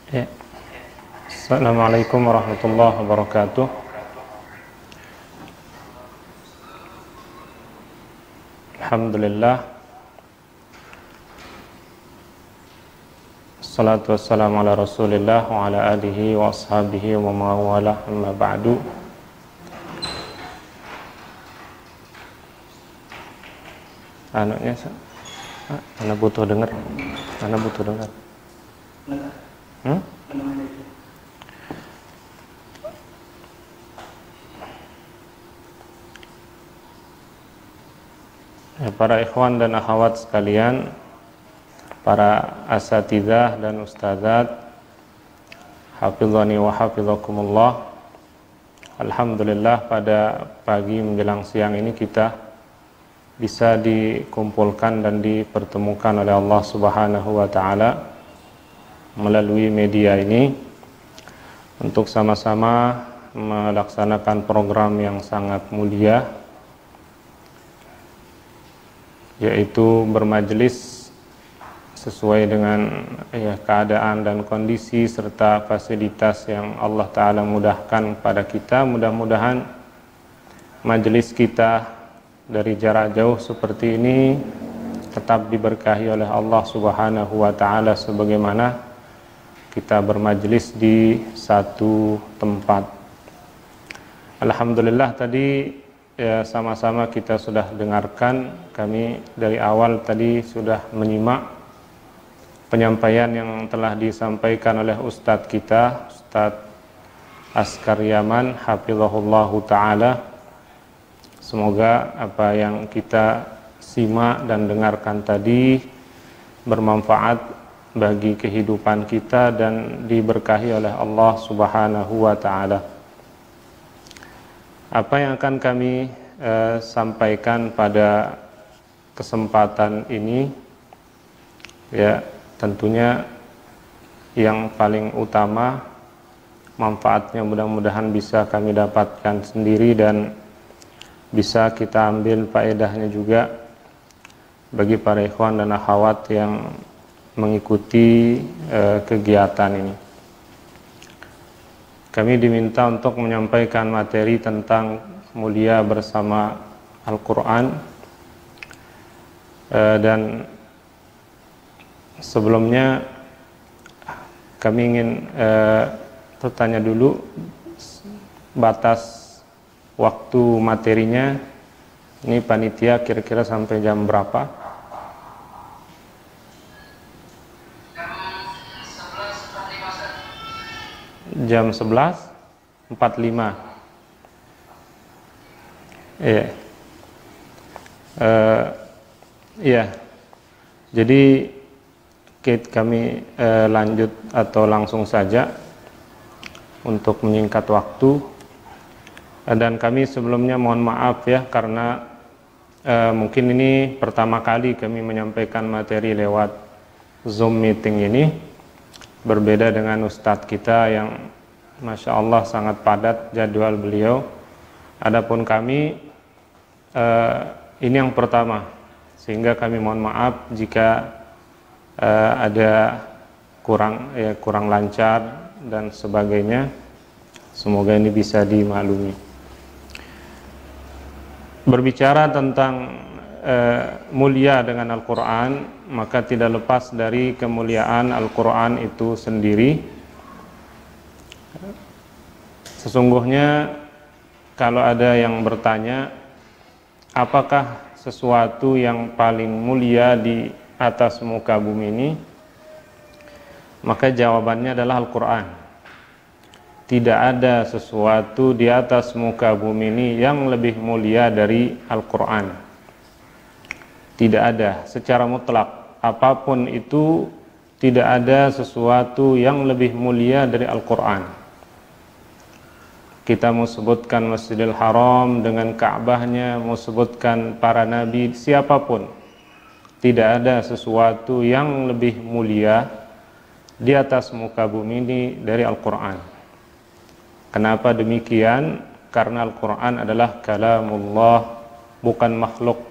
Ya. Assalamualaikum warahmatullahi wabarakatuh. Alhamdulillah. Assalatu wassalamu ala Rasulillah wa ala alihi wa ashabihi wa mawala amma ba'du. Anaknya Ana butuh dengar. Ya, para ikhwan dan akhwat sekalian, para asatidzah dan ustadzat, hafizani wa hafizakumullah. Alhamdulillah, pada pagi menjelang siang ini kita bisa dikumpulkan dan dipertemukan oleh Allah Subhanahu wa taala melalui media ini untuk sama-sama melaksanakan program yang sangat mulia, yaitu bermajelis sesuai dengan keadaan dan kondisi serta fasilitas yang Allah Ta'ala mudahkan pada kita. Mudah-mudahan majelis kita dari jarak jauh seperti ini tetap diberkahi oleh Allah Subhanahu wa Ta'ala sebagaimana kita bermajelis di satu tempat. Alhamdulillah, tadi ya sama-sama kita sudah dengarkan. Kami dari awal tadi sudah menyimak penyampaian yang telah disampaikan oleh Ustadz kita, Ustadz Askar Yaman, hafizahullahu ta'ala. Semoga apa yang kita simak dan dengarkan tadi bermanfaat bagi kehidupan kita dan diberkahi oleh Allah Subhanahu wa ta'ala. Apa yang akan kami sampaikan pada kesempatan ini, ya tentunya yang paling utama, manfaatnya mudah-mudahan bisa kami dapatkan sendiri dan bisa kita ambil faedahnya juga bagi para ikhwan dan akhwat yang mengikuti kegiatan ini. Kami diminta untuk menyampaikan materi tentang mulia bersama Al-Quran, dan sebelumnya kami ingin bertanya dulu batas waktu materinya. Ini panitia kira-kira sampai jam berapa? Jam 11.45. Iya. Jadi kami lanjut atau langsung saja untuk menyingkat waktu. Dan kami sebelumnya mohon maaf ya, karena mungkin ini pertama kali kami menyampaikan materi lewat Zoom meeting ini. Berbeda dengan Ustadz kita yang Masya Allah sangat padat jadwal beliau. Adapun kami ini yang pertama, sehingga kami mohon maaf jika ada kurang lancar dan sebagainya. Semoga ini bisa dimaklumi. Berbicara tentang mulia dengan Al-Quran, maka tidak lepas dari kemuliaan Al-Quran itu sendiri. Sesungguhnya kalau ada yang bertanya, apakah sesuatu yang paling mulia di atas muka bumi ini, maka jawabannya adalah Al-Quran. Tidak ada sesuatu di atas muka bumi ini yang lebih mulia dari Al-Quran. Tidak ada secara mutlak, apapun itu, tidak ada sesuatu yang lebih mulia dari Al-Quran. Kita mau sebutkan Masjidil Haram dengan Ka'bahnya, mau sebutkan para nabi, siapapun, tidak ada sesuatu yang lebih mulia di atas muka bumi ini dari Al-Quran. Kenapa demikian? Karena Al-Quran adalah kalamullah, bukan makhluk.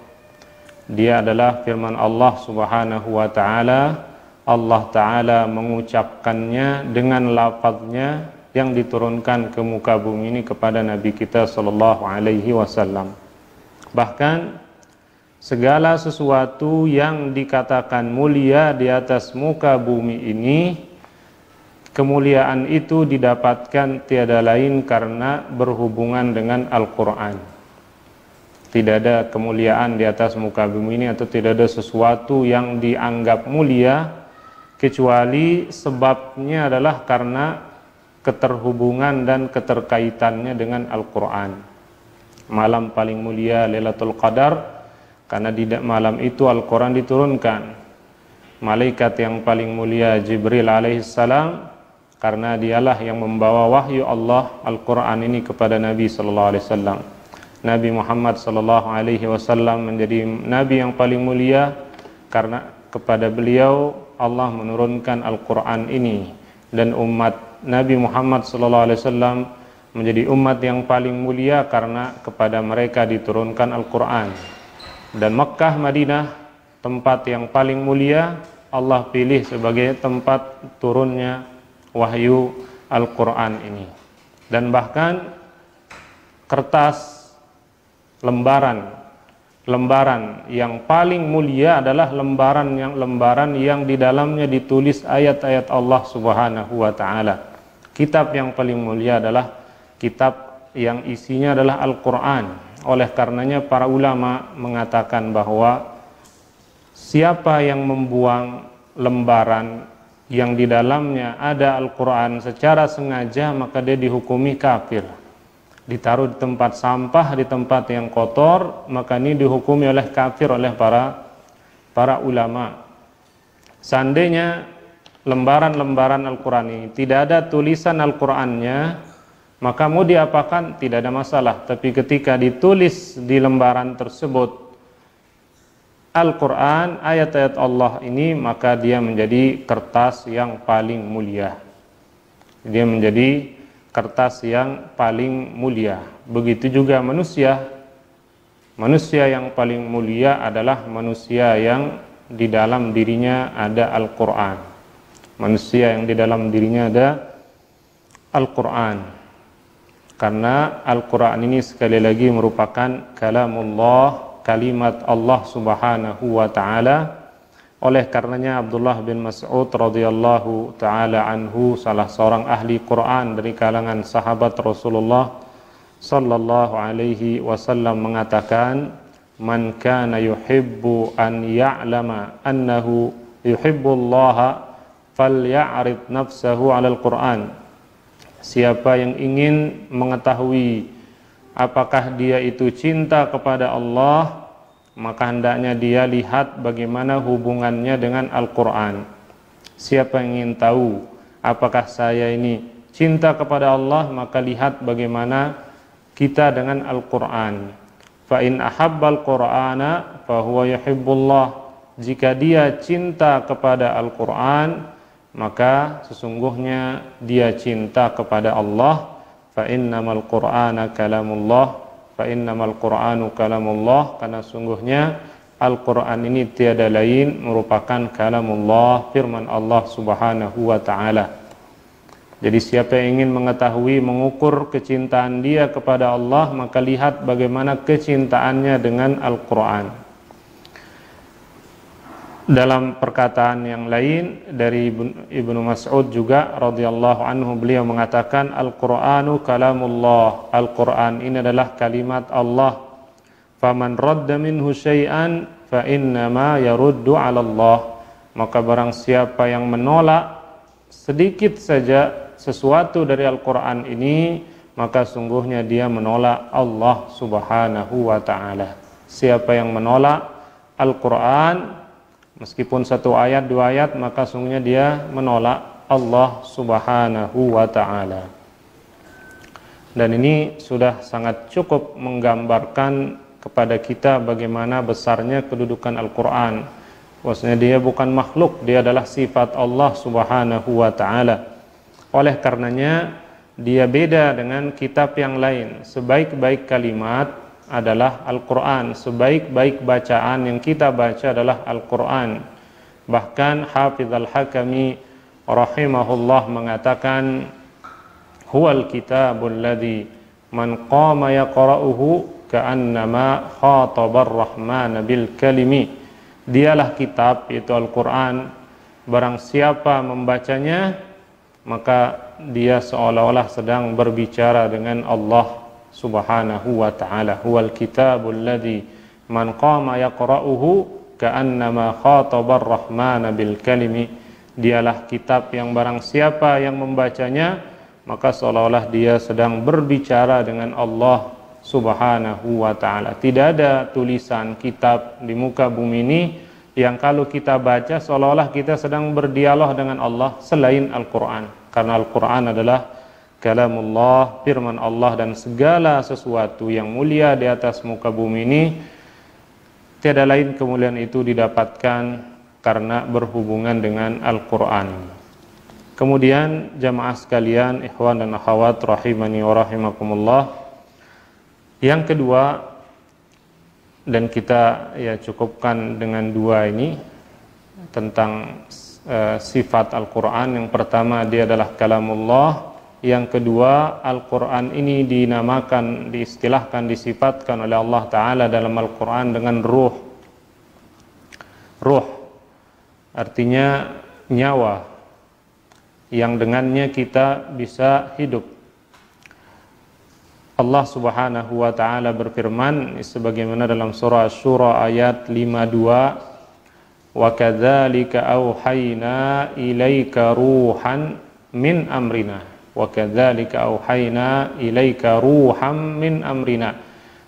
Dia adalah firman Allah Subhanahu wa ta'ala. Allah Ta'ala mengucapkannya dengan lafaznya yang diturunkan ke muka bumi ini kepada Nabi kita sallallahu alaihi wasallam. Bahkan segala sesuatu yang dikatakan mulia di atas muka bumi ini, kemuliaan itu didapatkan tiada lain karena berhubungan dengan Al-Quran. Tidak ada kemuliaan di atas muka bumi ini, atau tidak ada sesuatu yang dianggap mulia kecuali sebabnya adalah karena keterhubungan dan keterkaitannya dengan Al-Quran. Malam paling mulia Lailatul Qadar, karena di malam itu Al-Quran diturunkan. Malaikat yang paling mulia Jibril alaihissalam, karena dialah yang membawa wahyu Allah Al-Quran ini kepada Nabi sallallahu alaihi wasallam. Nabi Muhammad sallallahu alaihi wasallam menjadi nabi yang paling mulia karena kepada beliau Allah menurunkan Al-Quran ini, dan umat Nabi Muhammad sallallahu alaihi wasallam menjadi umat yang paling mulia karena kepada mereka diturunkan Al-Quran. Dan Mekkah, Madinah, tempat yang paling mulia Allah pilih sebagai tempat turunnya wahyu Al-Quran ini. Dan bahkan kertas lembaran yang paling mulia adalah lembaran yang di dalamnya ditulis ayat-ayat Allah Subhanahu wa taala. Kitab yang paling mulia adalah kitab yang isinya adalah Al-Quran. Oleh karenanya para ulama mengatakan bahwa siapa yang membuang lembaran yang di dalamnya ada Al-Quran secara sengaja, maka dia dihukumi kafir. Ditaruh di tempat sampah, di tempat yang kotor, maka ini dihukumi oleh kafir oleh para ulama. Seandainya lembaran-lembaran Al-Quran ini tidak ada tulisan Al-Qurannya, maka mau diapakan tidak ada masalah. Tapi ketika ditulis di lembaran tersebut Al-Quran, ayat-ayat Allah ini, maka dia menjadi kertas yang paling mulia. Dia menjadi kertas yang paling mulia. Begitu juga manusia. Manusia yang paling mulia adalah manusia yang di dalam dirinya ada Al-Quran. Manusia yang di dalam dirinya ada Al-Quran. Karena Al-Quran ini sekali lagi merupakan kalamullah, kalimat Allah Subhanahu wa ta'ala. Oleh karenanya Abdullah bin Mas'ud radhiyallahu ta'ala anhu, salah seorang ahli Quran dari kalangan sahabat Rasulullah sallallahu alaihi wasallam, mengatakan, man kana yuhibbu an ya'lama annahu yuhibbullaha falya'rid nafsahu 'alal Qur'an. Siapa yang ingin mengetahui apakah dia itu cinta kepada Allah, maka hendaknya dia lihat bagaimana hubungannya dengan Al-Quran. Siapa yang ingin tahu apakah saya ini cinta kepada Allah, maka lihat bagaimana kita dengan Al-Quran. Fa in ahabbal Qur'ana fa huwa yuhibbullah. Jika dia cinta kepada Al-Quran, maka sesungguhnya dia cinta kepada Allah. Fa innamal Qur'ana kalamullah, fa innamal Qur'anu kalamullah, karena sungguhnya Al-Quran ini tiada lain merupakan kalamullah, firman Allah Subhanahu wa ta'ala. Jadi siapa yang ingin mengetahui, mengukur kecintaan dia kepada Allah, maka lihat bagaimana kecintaannya dengan Al-Quran. Dalam perkataan yang lain dari Ibnu Mas'ud juga radhiyallahu anhu, beliau mengatakan Al-Qur'anu kalamullah. Al-Qur'an ini adalah kalimat Allah. Faman radda minhu syai'an fa innama yaruddu 'ala Allah. Maka barang siapa yang menolak sedikit saja sesuatu dari Al-Qur'an ini, maka sungguhnya dia menolak Allah Subhanahu wa ta'ala. Siapa yang menolak Al-Qur'an meskipun satu ayat, dua ayat, maka sungguhnya dia menolak Allah Subhanahu wa ta'ala. Dan ini sudah sangat cukup menggambarkan kepada kita bagaimana besarnya kedudukan Al-Quran. Maksudnya dia bukan makhluk, dia adalah sifat Allah Subhanahu wa ta'ala. Oleh karenanya dia beda dengan kitab yang lain. Sebaik-baik kalimat adalah Al-Quran. Sebaik-baik bacaan yang kita baca adalah Al-Quran. Bahkan Hafidz Al-Hakami rahimahullah mengatakan, huwal kitabul ladzi man qama yaqra'uhu ka'annama khatabar rahman bil kalimi. Dialah kitab, yaitu Al-Qur'an, barang siapa membacanya maka dia seolah-olah sedang berbicara dengan Allah Subhanahu wa ta'ala. Huwal kitabul ladzi man qama yaqra'uhu ka'annama khatabar rahman bil kalimi. Dialah kitab yang barang siapa yang membacanya maka seolah-olah dia sedang berbicara dengan Allah Subhanahu wa ta'ala. Tidak ada tulisan kitab di muka bumi ini yang kalau kita baca seolah-olah kita sedang berdialog dengan Allah selain Al-Quran. Karena Al-Quran adalah kalamullah, firman Allah, dan segala sesuatu yang mulia di atas muka bumi ini tiada lain kemuliaan itu didapatkan karena berhubungan dengan Al-Quran. Kemudian jamaah sekalian, ikhwan dan akhwat rahimani wa rahimakumullah, yang kedua, dan kita ya cukupkan dengan dua ini tentang sifat Al-Quran. Yang pertama, dia adalah kalamullah. Yang kedua, Al-Quran ini dinamakan, diistilahkan, disifatkan oleh Allah Ta'ala dalam Al-Quran dengan ruh. Ruh artinya nyawa, yang dengannya kita bisa hidup. Allah Subhanahu wa ta'ala berfirman sebagaimana dalam surah Asy-Syura ayat 52, wa kadzalika auhayna ilaika ruhan min amrina, wa kadzalika auhayna ilaika ruham min amrina,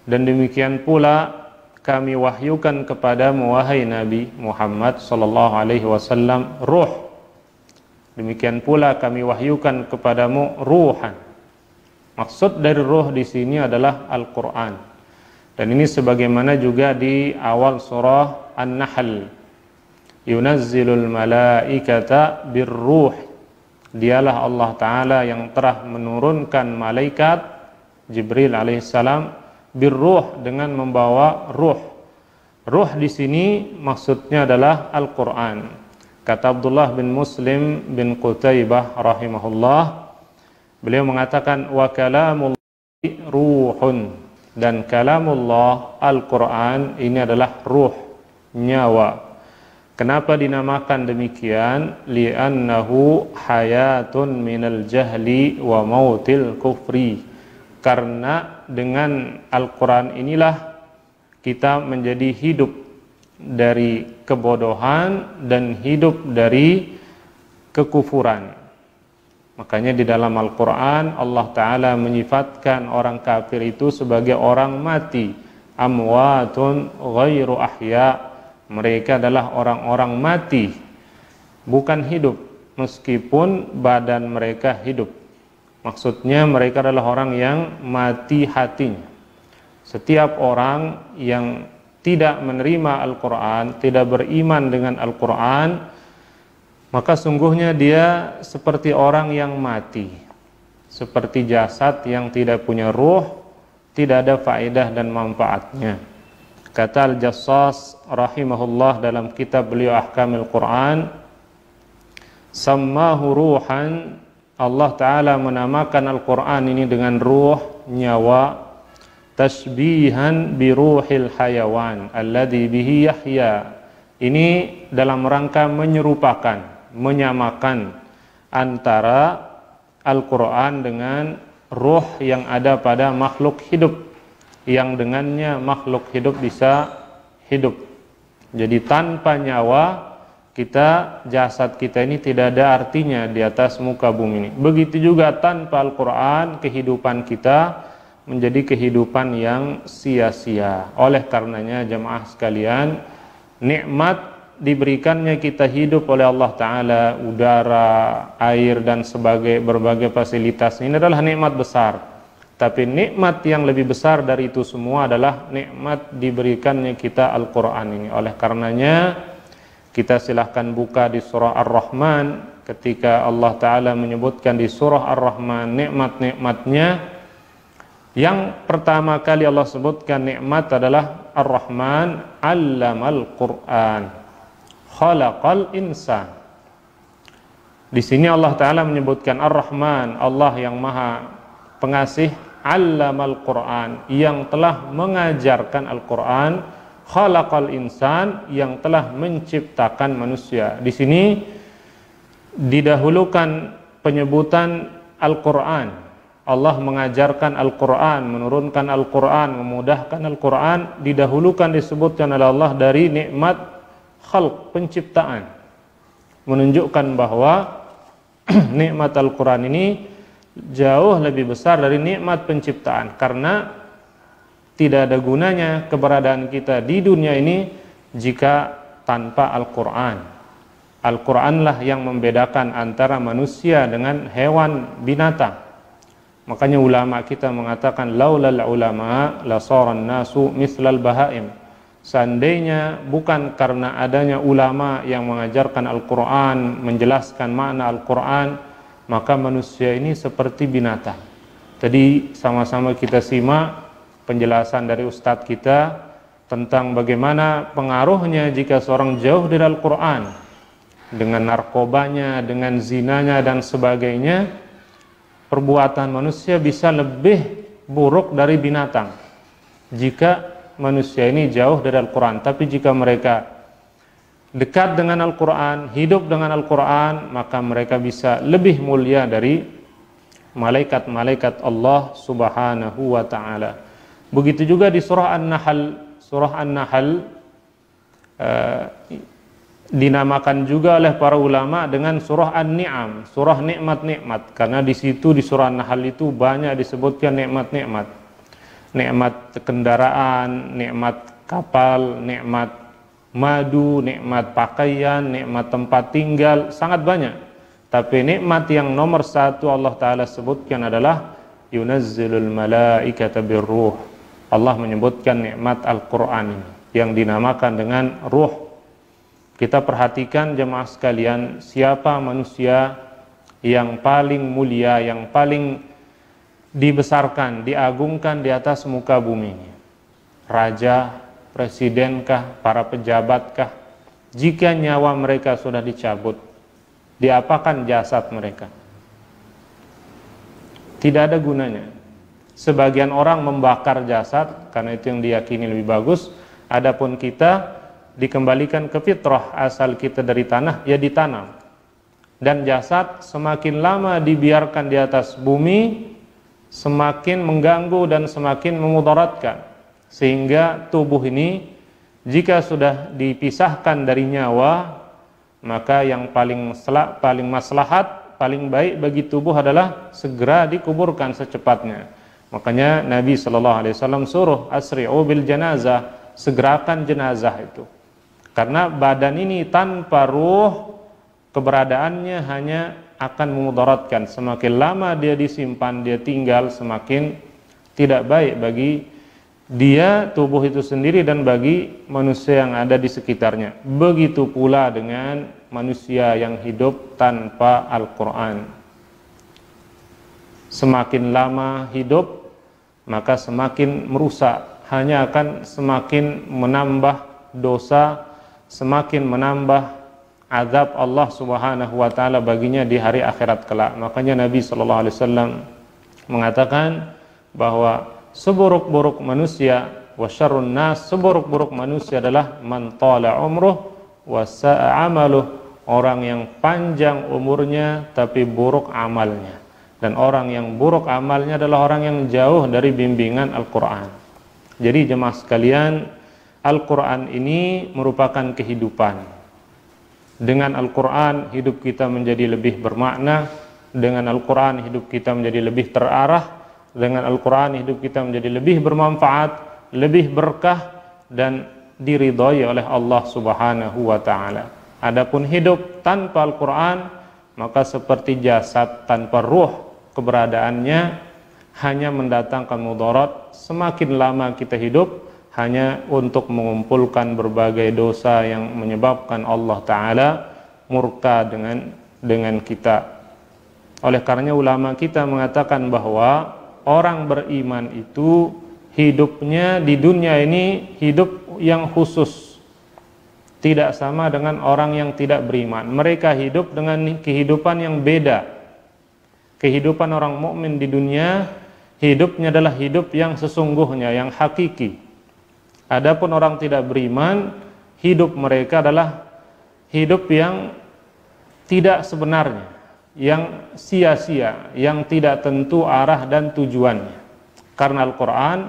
dan demikian pula kami wahyukan kepadamu wahai Nabi Muhammad sallallahu alaihi wasallam ruh. Demikian pula kami wahyukan kepadamu ruhan. Maksud dari ruh di sini adalah Al-Quran. Dan ini sebagaimana juga di awal surah An-Nahl. Yunazzilul malaikata birruh. Dialah Allah Ta'ala yang telah menurunkan malaikat Jibril alaihissalam birruh, dengan membawa ruh. Ruh di sini maksudnya adalah Al-Quran. Kata Abdullah bin Muslim bin Qutaibah rahimahullah, beliau mengatakan wa kalamullahi ruhun, dan kalamullah Al-Quran ini adalah ruh, nyawa. Kenapa dinamakan demikian? Li'annahu hayatun minal jahli wa mautil kufri. Karena dengan Al-Quran inilah kita menjadi hidup dari kebodohan dan hidup dari kekufuran. Makanya di dalam Al-Quran Allah Ta'ala menyifatkan orang kafir itu sebagai orang mati. Amwatun ghairu ahya. Mereka adalah orang-orang mati, bukan hidup, meskipun badan mereka hidup. Maksudnya mereka adalah orang yang mati hatinya. Setiap orang yang tidak menerima Al-Quran, tidak beriman dengan Al-Quran, maka sungguhnya dia seperti orang yang mati, seperti jasad yang tidak punya ruh, tidak ada faedah dan manfaatnya. Kata Al-Jassas rahimahullah dalam kitab beliau Ahkamul Quran, sammahu ruhan, Allah Ta'ala menamakan Al-Quran ini dengan ruh, nyawa, tasbihan biruhil hayawan alladhi bihi yahya. Ini dalam rangka menyerupakan, menyamakan antara Al-Quran dengan ruh yang ada pada makhluk hidup, yang dengannya makhluk hidup bisa hidup. Jadi tanpa nyawa kita, jasad kita ini tidak ada artinya di atas muka bumi ini. Begitu juga tanpa Al-Quran, kehidupan kita menjadi kehidupan yang sia-sia. Oleh karenanya jemaah sekalian, nikmat diberikannya kita hidup oleh Allah Ta'ala, udara, air, dan berbagai fasilitas ini adalah nikmat besar. Tapi nikmat yang lebih besar dari itu semua adalah nikmat diberikannya kita Al-Quran ini. Oleh karenanya kita silahkan buka di surah Ar-Rahman, ketika Allah Ta'ala menyebutkan di surah Ar-Rahman nikmat-nikmatnya. Yang pertama kali Allah sebutkan nikmat adalah Ar-Rahman, 'allamal Qur'an, khalaqal insan. Di sini Allah Ta'ala menyebutkan Ar-Rahman, Allah yang maha pengasih, allamal Qur'an, yang telah mengajarkan Al-Quran, khalaqal insan, yang telah menciptakan manusia. Di sini didahulukan penyebutan Al-Quran. Allah mengajarkan Al-Quran, menurunkan Al-Quran, memudahkan Al-Quran, didahulukan disebutkan oleh Allah dari nikmat khalq, penciptaan, menunjukkan bahwa nikmat Al-Quran ini jauh lebih besar dari nikmat penciptaan, karena tidak ada gunanya keberadaan kita di dunia ini jika tanpa Al-Quran. Al-Quranlah yang membedakan antara manusia dengan hewan binatang. Makanya ulama kita mengatakan laulal ulama lasaran nasu mislal bahaim. Seandainya bukan karena adanya ulama yang mengajarkan Al-Quran, menjelaskan makna Al-Quran, maka manusia ini seperti binatang. Tadi sama-sama kita simak penjelasan dari Ustadz kita tentang bagaimana pengaruhnya jika seorang jauh dari Al-Quran, dengan narkobanya, dengan zinanya dan sebagainya. Perbuatan manusia bisa lebih buruk dari binatang jika manusia ini jauh dari Al-Quran. Tapi jika mereka dekat dengan Al-Quran, hidup dengan Al-Quran, maka mereka bisa lebih mulia dari malaikat-malaikat Allah Subhanahu wa ta'ala. Begitu juga di surah An-Nahl. Surah An-Nahl dinamakan juga oleh para ulama dengan surah An-Ni'am, surah nikmat-nikmat, karena di situ di surah An-Nahl itu banyak disebutkan nikmat-nikmat. Nikmat kendaraan, nikmat kapal, nikmat madu, nikmat pakaian, nikmat tempat tinggal, sangat banyak. Tapi nikmat yang nomor satu Allah Ta'ala sebutkan adalah yunazzilul malaikata birruh. Allah menyebutkan nikmat Al-Quran ini yang dinamakan dengan ruh. Kita perhatikan jemaah sekalian, siapa manusia yang paling mulia, yang paling dibesarkan, diagungkan di atas muka bumi ini? Raja, presidenkah, para pejabatkah? Jika nyawa mereka sudah dicabut, diapakan jasad mereka? Tidak ada gunanya. Sebagian orang membakar jasad karena itu yang diyakini lebih bagus. Adapun kita dikembalikan ke fitrah, asal kita dari tanah, ya ditanam. Dan jasad semakin lama dibiarkan di atas bumi, semakin mengganggu dan semakin memudaratkan. Sehingga tubuh ini jika sudah dipisahkan dari nyawa, maka yang paling maslahat, paling baik bagi tubuh adalah segera dikuburkan secepatnya. Makanya Nabi SAW suruh asri'u bil janazah, segerakan jenazah itu. Karena badan ini tanpa ruh, keberadaannya hanya akan memudaratkan. Semakin lama dia disimpan, dia tinggal, semakin tidak baik bagi dia, tubuh itu sendiri, dan bagi manusia yang ada di sekitarnya. Begitu pula dengan manusia yang hidup tanpa Al-Quran. Semakin lama hidup, maka semakin merusak, hanya akan semakin menambah dosa, semakin menambah azab Allah Subhanahu wa ta'ala baginya di hari akhirat kelak. Makanya Nabi SAW mengatakan bahwa seburuk-buruk manusia wa syarrun nas, seburuk-buruk manusia adalah man tala umruh wa sa'a amaluh, orang yang panjang umurnya tapi buruk amalnya. Dan orang yang buruk amalnya adalah orang yang jauh dari bimbingan Al-Quran. Jadi jemaah sekalian, Al-Quran ini merupakan kehidupan. Dengan Al-Quran hidup kita menjadi lebih bermakna. Dengan Al-Quran hidup kita menjadi lebih terarah. Dengan Al-Quran hidup kita menjadi lebih bermanfaat, lebih berkah, dan diridhai oleh Allah Subhanahu wa ta'ala. Adapun hidup tanpa Al-Quran, maka seperti jasad tanpa ruh, keberadaannya hanya mendatangkan mudarat. Semakin lama kita hidup hanya untuk mengumpulkan berbagai dosa yang menyebabkan Allah Ta'ala murka dengan kita. Oleh karenanya ulama kita mengatakan bahwa orang beriman itu hidupnya di dunia ini hidup yang khusus. tidak sama dengan orang yang tidak beriman. Mereka hidup dengan kehidupan yang beda. Kehidupan orang mukmin di dunia, hidupnya adalah hidup yang sesungguhnya, yang hakiki. Adapun orang tidak beriman, hidup mereka adalah hidup yang tidak sebenarnya, yang sia-sia, yang tidak tentu arah dan tujuannya. Karena Al-Quran,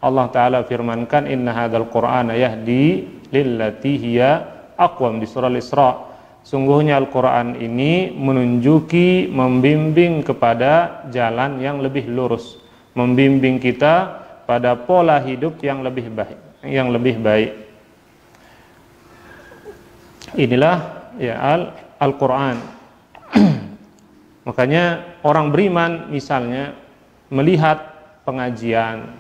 Allah Ta'ala firmankan, Inna hadzal Qur'ana yahdi lillati hiya aqwam, di surah Al-Isra. Sungguhnya Al-Quran ini menunjuki, membimbing kepada jalan yang lebih lurus, membimbing kita pada pola hidup yang lebih baik. Inilah ya Al-Quran. Makanya orang beriman misalnya melihat pengajian,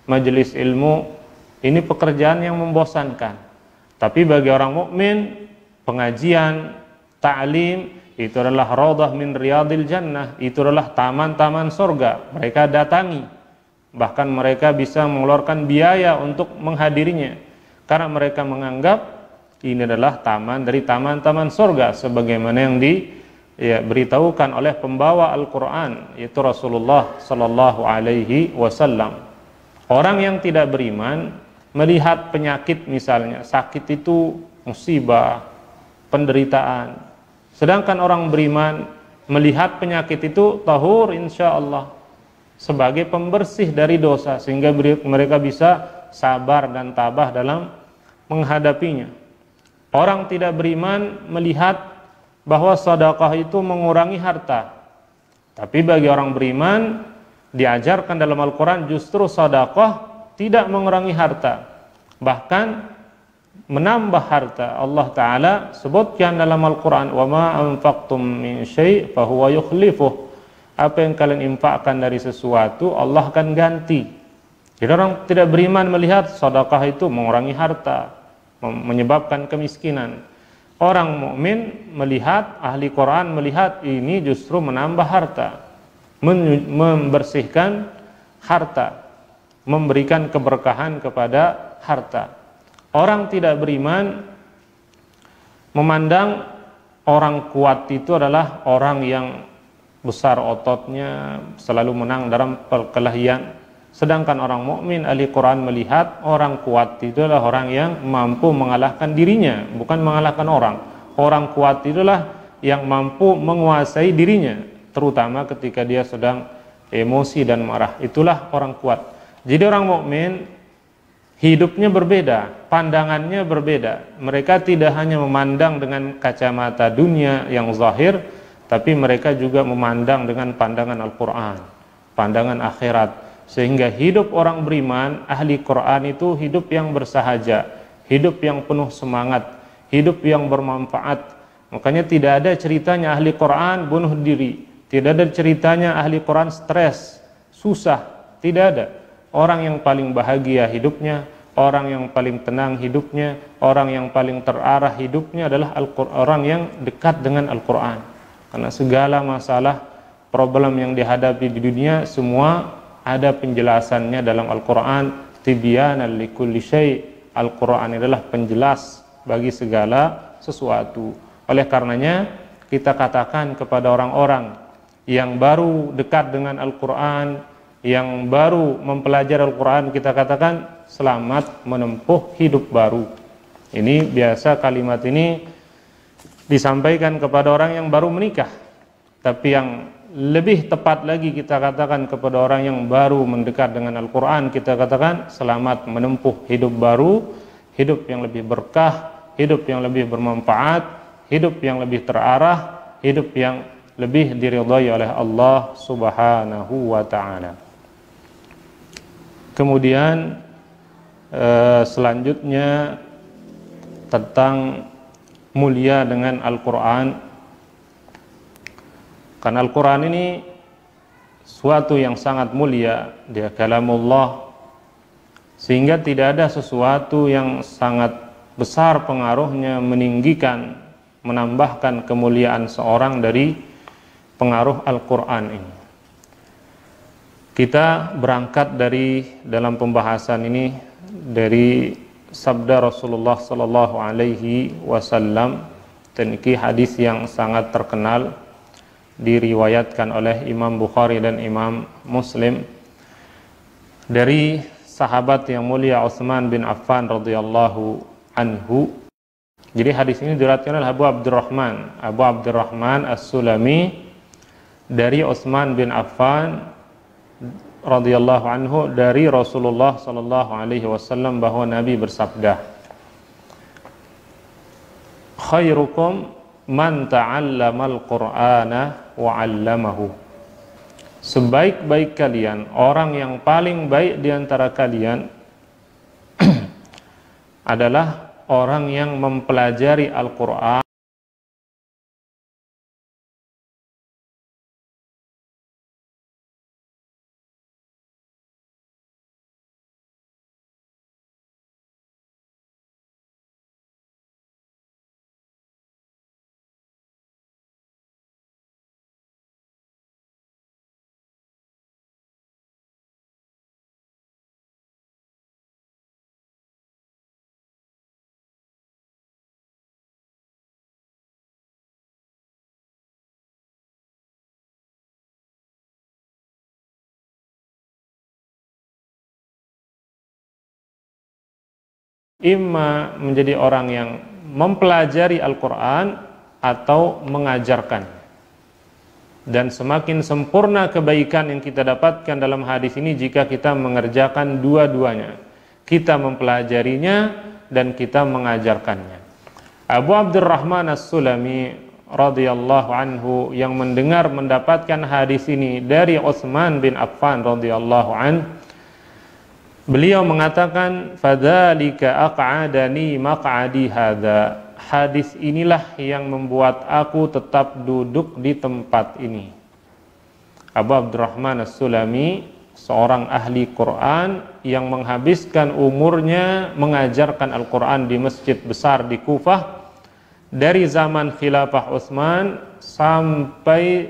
majelis ilmu, ini pekerjaan yang membosankan. Tapi bagi orang mukmin, pengajian, ta'lim itu adalah raudhah min riyadil jannah, itu adalah taman-taman surga. Mereka datangi, bahkan mereka bisa mengeluarkan biaya untuk menghadirinya, karena mereka menganggap ini adalah taman dari taman-taman surga, sebagaimana yang diberitahukan oleh pembawa Al-Quran, yaitu Rasulullah Sallallahu Alaihi Wasallam. Orang yang tidak beriman melihat penyakit, misalnya sakit itu musibah, penderitaan. Sedangkan orang beriman melihat penyakit itu tahur insyaallah, sebagai pembersih dari dosa, sehingga mereka bisa sabar dan tabah dalam menghadapinya. Orang tidak beriman melihat bahwa sedekah itu mengurangi harta. Tapi bagi orang beriman diajarkan dalam Al-Quran justru sedekah tidak mengurangi harta, bahkan menambah harta. Allah Ta'ala sebutkan dalam Al-Quran, wa ma anfaqtum min syai' fahuwa yukhlifuh. Apa yang kalian infakkan dari sesuatu, Allah akan ganti. Jadi orang tidak beriman melihat sedekah itu mengurangi harta, menyebabkan kemiskinan. Orang mukmin melihat, ahli Quran melihat ini justru menambah harta, membersihkan harta, memberikan keberkahan kepada harta. Orang tidak beriman memandang orang kuat itu adalah orang yang besar ototnya, selalu menang dalam perkelahian. Sedangkan orang mukmin ahli Quran melihat orang kuat itu adalah orang yang mampu mengalahkan dirinya, bukan mengalahkan orang. Orang kuat itulah yang mampu menguasai dirinya, terutama ketika dia sedang emosi dan marah. Itulah orang kuat. Jadi orang mukmin hidupnya berbeda, pandangannya berbeda. Mereka tidak hanya memandang dengan kacamata dunia yang zahir, tapi mereka juga memandang dengan pandangan Al-Quran, pandangan akhirat. Sehingga hidup orang beriman, ahli Quran itu hidup yang bersahaja, hidup yang penuh semangat, hidup yang bermanfaat. Makanya tidak ada ceritanya ahli Quran bunuh diri, tidak ada ceritanya ahli Quran stres, susah, tidak ada. Orang yang paling bahagia hidupnya, orang yang paling tenang hidupnya, orang yang paling terarah hidupnya adalah orang yang dekat dengan Al-Quran. Karena segala masalah, problem yang dihadapi di dunia, semua ada penjelasannya dalam Al-Quran. Tibyanan likulli syai'. Al-Quran adalah penjelas bagi segala sesuatu. Oleh karenanya kita katakan kepada orang-orang yang baru dekat dengan Al-Quran, yang baru mempelajari Al-Quran, kita katakan selamat menempuh hidup baru. Ini biasa kalimat ini disampaikan kepada orang yang baru menikah, tapi yang lebih tepat lagi kita katakan kepada orang yang baru mendekat dengan Al-Quran, kita katakan selamat menempuh hidup baru, hidup yang lebih berkah, hidup yang lebih bermanfaat, hidup yang lebih terarah, hidup yang lebih diridhai oleh Allah Subhanahu wa Ta'ala. Kemudian selanjutnya tentang mulia dengan Al-Quran. Karena Al-Quran ini suatu yang sangat mulia, dia kalamullah, sehingga tidak ada sesuatu yang sangat besar pengaruhnya meninggikan, menambahkan kemuliaan seorang dari pengaruh Al-Quran ini. Kita berangkat dari dalam pembahasan ini dari sabda Rasulullah sallallahu alaihi wasallam, dan ini hadis yang sangat terkenal diriwayatkan oleh Imam Bukhari dan Imam Muslim dari sahabat yang mulia Utsman bin Affan radhiyallahu anhu. Jadi hadis ini diriwayatkan oleh Abu Abdurrahman As-Sulami dari Utsman bin Affan radhiyallahu anhu dari Rasulullah sallallahu alaihi wasallam bahwa Nabi bersabda, khairukum man ta'allamal Qur'ana wa 'allamahu. Sebaik-baik kalian, orang yang paling baik di antara kalian adalah orang yang mempelajari Al-Qur'an imma menjadi orang yang mempelajari Al-Quran atau mengajarkan. Dan semakin sempurna kebaikan yang kita dapatkan dalam hadis ini jika kita mengerjakan dua-duanya. Kita mempelajarinya dan kita mengajarkannya. Abu Abdurrahman As-Sulami radhiyallahu anhu yang mendengar mendapatkan hadis ini dari Utsman bin Affan radhiyallahu anhu, beliau mengatakan, fadzalika aq'adani maq'adi hadza. Hadis inilah yang membuat aku tetap duduk di tempat ini. Abu Abdurrahman As-Sulami, seorang ahli Quran yang menghabiskan umurnya mengajarkan Al-Quran di masjid besar di Kufah dari zaman khilafah Utsman sampai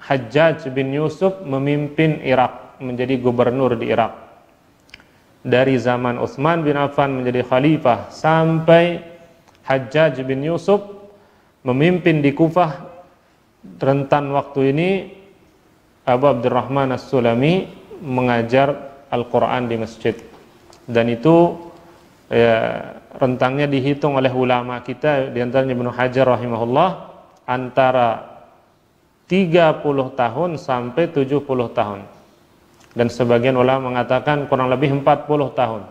Hajjaj bin Yusuf memimpin Irak, menjadi gubernur di Irak. Dari zaman Utsman bin Affan menjadi khalifah sampai Hajjaj bin Yusuf memimpin di Kufah, rentan waktu ini Abu Abdurrahman As-Sulami mengajar Al-Quran di masjid. Dan itu rentangnya dihitung oleh ulama kita, di antaranya Ibnu Hajar rahimahullah, antara 30 tahun sampai 70 tahun. Dan sebagian ulama mengatakan kurang lebih 40 tahun.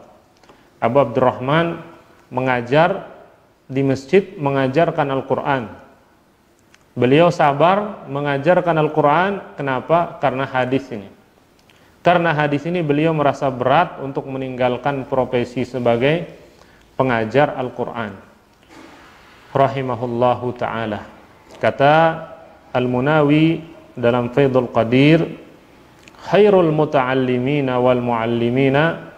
Abu Abdurrahman mengajar di masjid, mengajarkan Al-Quran. Beliau sabar mengajarkan Al-Quran. Kenapa? Karena hadis ini. Karena hadis ini beliau merasa berat untuk meninggalkan profesi sebagai pengajar Al-Quran. Rahimahullahu ta'ala. Kata Al-Munawi dalam Faidul Qadir, khairul muta'allimina wal mu'allimina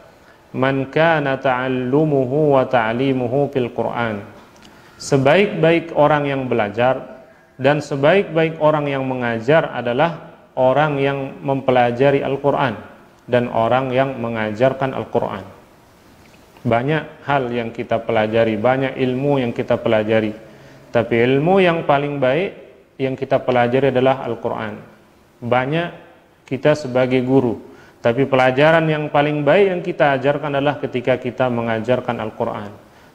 man kana ta'allumuhu wa ta'limuhu fil Qur'an. Sebaik-baik orang yang belajar dan sebaik-baik orang yang mengajar adalah orang yang mempelajari Al-Quran dan orang yang mengajarkan Al-Quran. Banyak hal yang kita pelajari, banyak ilmu yang kita pelajari, tapi ilmu yang paling baik yang kita pelajari adalah Al-Quran. Banyak kita sebagai guru, tapi pelajaran yang paling baik yang kita ajarkan adalah ketika kita mengajarkan Al-Quran.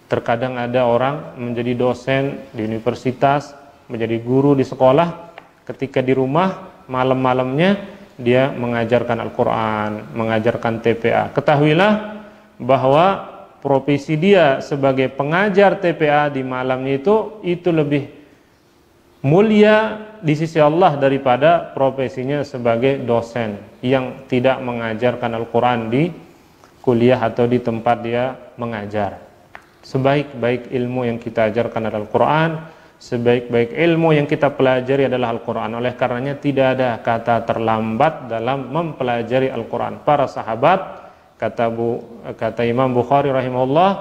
Terkadang ada orang menjadi dosen di universitas, menjadi guru di sekolah, ketika di rumah malam-malamnya dia mengajarkan Al-Quran, mengajarkan TPA. Ketahuilah bahwa profesi dia sebagai pengajar TPA di malamnya itu lebih mulia di sisi Allah daripada profesinya sebagai dosen yang tidak mengajarkan Al-Quran di kuliah atau di tempat dia mengajar. Sebaik-baik ilmu yang kita ajarkan adalah Al-Quran, sebaik-baik ilmu yang kita pelajari adalah Al-Quran. Oleh karenanya tidak ada kata terlambat dalam mempelajari Al-Quran. Para sahabat, kata Imam Bukhari rahimahullah,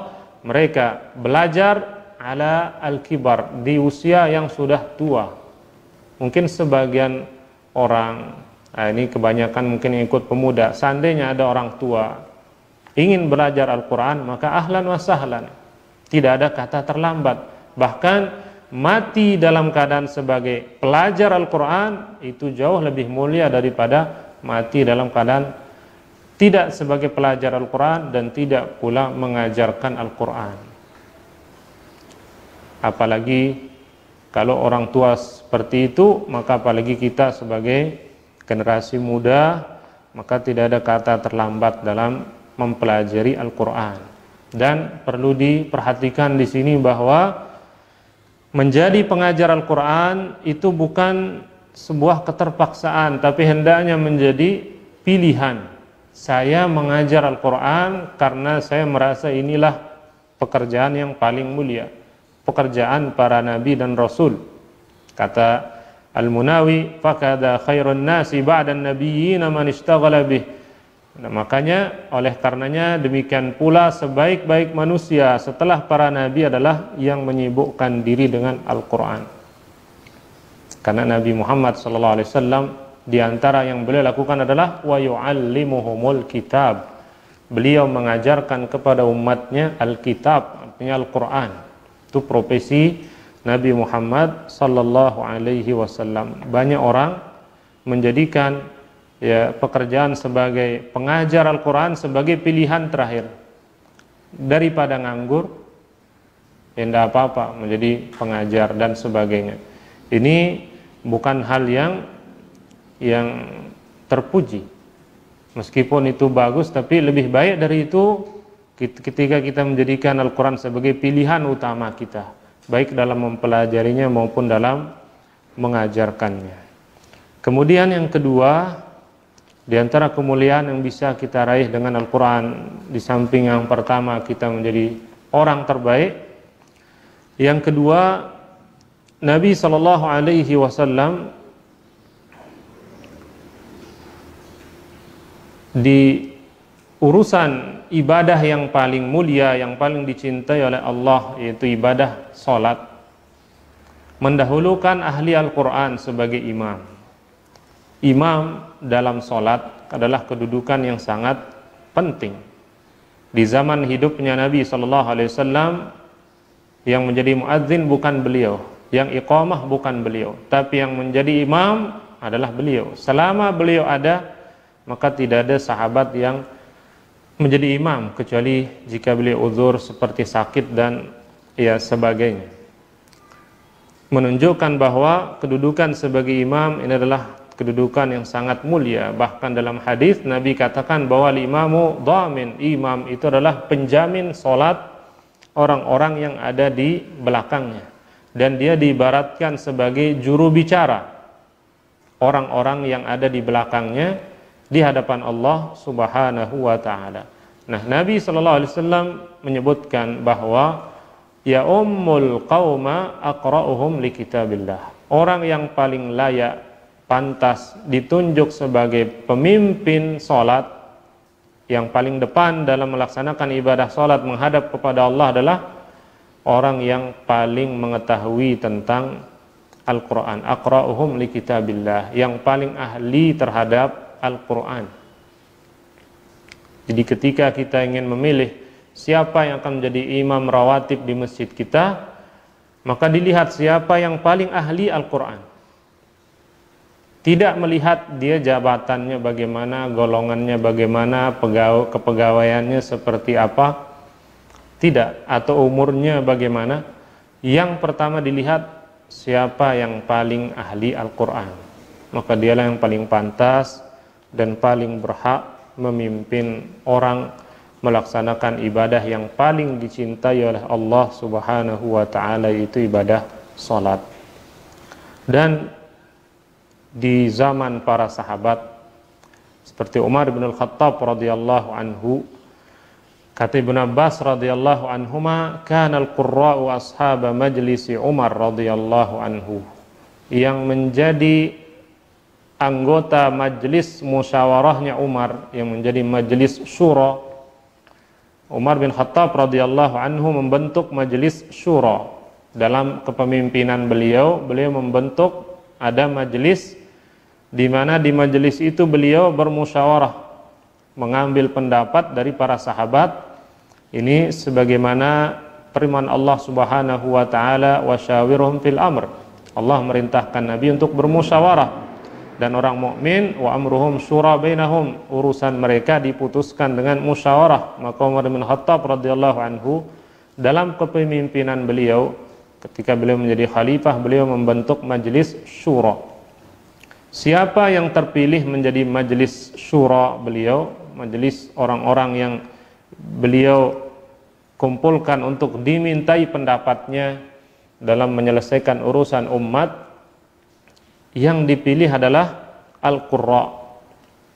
mereka belajar ala al-kibar, di usia yang sudah tua. Mungkin sebagian orang, ini kebanyakan mungkin yang ikut pemuda, seandainya ada orang tua ingin belajar Al-Quran, maka ahlan wa sahlan. Tidak ada kata terlambat. Bahkan mati dalam keadaan sebagai pelajar Al-Quran itu jauh lebih mulia daripada mati dalam keadaan tidak sebagai pelajar Al-Quran dan tidak pula mengajarkan Al-Quran. Apalagi kalau orang tua seperti itu, maka apalagi kita sebagai generasi muda, maka tidak ada kata terlambat dalam mempelajari Al-Quran. Dan perlu diperhatikan di sini bahwa menjadi pengajar Al-Quran itu bukan sebuah keterpaksaan, tapi hendaknya menjadi pilihan. Saya mengajar Al-Quran karena saya merasa inilah pekerjaan yang paling mulia, pekerjaan para nabi dan rasul. Kata Al-Munawi, fakada khairun nasi ba'dan nabiyyin man ishtaghala bih. Nah, makanya oleh karenanya demikian pula sebaik-baik manusia setelah para nabi adalah yang menyibukkan diri dengan Al-Quran. Karena Nabi Muhammad SAW di antara yang beliau lakukan adalah wa yu'allimuhumul kitab. Beliau mengajarkan kepada umatnya Al-Kitab, artinya Al-Quran. Itu profesi Nabi Muhammad SAW. Banyak orang menjadikan pekerjaan sebagai pengajar Al-Quran sebagai pilihan terakhir. Daripada nganggur, tidak apa-apa menjadi pengajar dan sebagainya. Ini bukan hal yang terpuji. Meskipun itu bagus, tapi lebih baik dari itu ketika kita menjadikan Al-Quran sebagai pilihan utama kita, baik dalam mempelajarinya maupun dalam mengajarkannya. Kemudian yang kedua, di antara kemuliaan yang bisa kita raih dengan Al-Quran, di samping yang pertama kita menjadi orang terbaik, yang kedua, Nabi SAW di urusan ibadah yang paling mulia, yang paling dicintai oleh Allah, yaitu ibadah salat, mendahulukan ahli Al-Quran sebagai imam. Imam dalam salat adalah kedudukan yang sangat penting. Di zaman hidupnya Nabi SAW, yang menjadi muadzin bukan beliau, yang iqamah bukan beliau, tapi yang menjadi imam adalah beliau. Selama beliau ada, maka tidak ada sahabat yang menjadi imam kecuali jika beliau uzur seperti sakit dan sebagainya. Menunjukkan bahwa kedudukan sebagai imam ini adalah kedudukan yang sangat mulia. Bahkan dalam hadis Nabi katakan bahwa imamu dhamin, imam itu adalah penjamin salat orang-orang yang ada di belakangnya. Dan dia diibaratkan sebagai juru bicara orang-orang yang ada di belakangnya di hadapan Allah Subhanahu wa ta'ala. Nah, Nabi SAW menyebutkan bahwa ya ummul qauma aqra'uhum li kitabillah. Orang yang paling layak, pantas ditunjuk sebagai pemimpin salat, yang paling depan dalam melaksanakan ibadah salat menghadap kepada Allah adalah orang yang paling mengetahui tentang Al-Quran. Aqra'uhum li kitabillah, yang paling ahli terhadap Al-Quran. Jadi ketika kita ingin memilih siapa yang akan menjadi imam rawatib di masjid kita, maka dilihat siapa yang paling ahli Al-Quran. Tidak melihat dia jabatannya bagaimana, golongannya bagaimana, kepegawaiannya seperti apa, tidak, atau umurnya bagaimana. Yang pertama dilihat siapa yang paling ahli Al-Quran, maka dialah yang paling pantas dan paling berhak memimpin orang melaksanakan ibadah yang paling dicintai oleh Allah Subhanahu wa ta'ala, yaitu ibadah salat. Dan di zaman para sahabat seperti Umar bin Al-Khattab radhiyallahu anhu, kata Ibnu Abbas radhiyallahu anhuma, kana al-qurra'u ashaba majlisi Umar radhiyallahu anhu, yang menjadi anggota majlis musyawarahnya Umar, yang menjadi majlis syura. Umar bin Khattab radhiyallahu anhu membentuk majlis syura. Dalam kepemimpinan beliau membentuk ada majlis di mana di majlis itu beliau bermusyawarah mengambil pendapat dari para sahabat. Ini sebagaimana firman Allah Subhanahu wa taala, wasyawirhum fil amr. Allah merintahkan Nabi untuk bermusyawarah, dan orang mukmin wa amruhum syura bainahum, urusan mereka diputuskan dengan musyawarah. Maka Umar bin Khattab radhiyallahu anhu dalam kepemimpinan beliau ketika beliau menjadi khalifah, beliau membentuk majelis syura. Siapa yang terpilih menjadi majelis syura beliau, majelis orang-orang yang beliau kumpulkan untuk dimintai pendapatnya dalam menyelesaikan urusan umat, yang dipilih adalah al-qurra,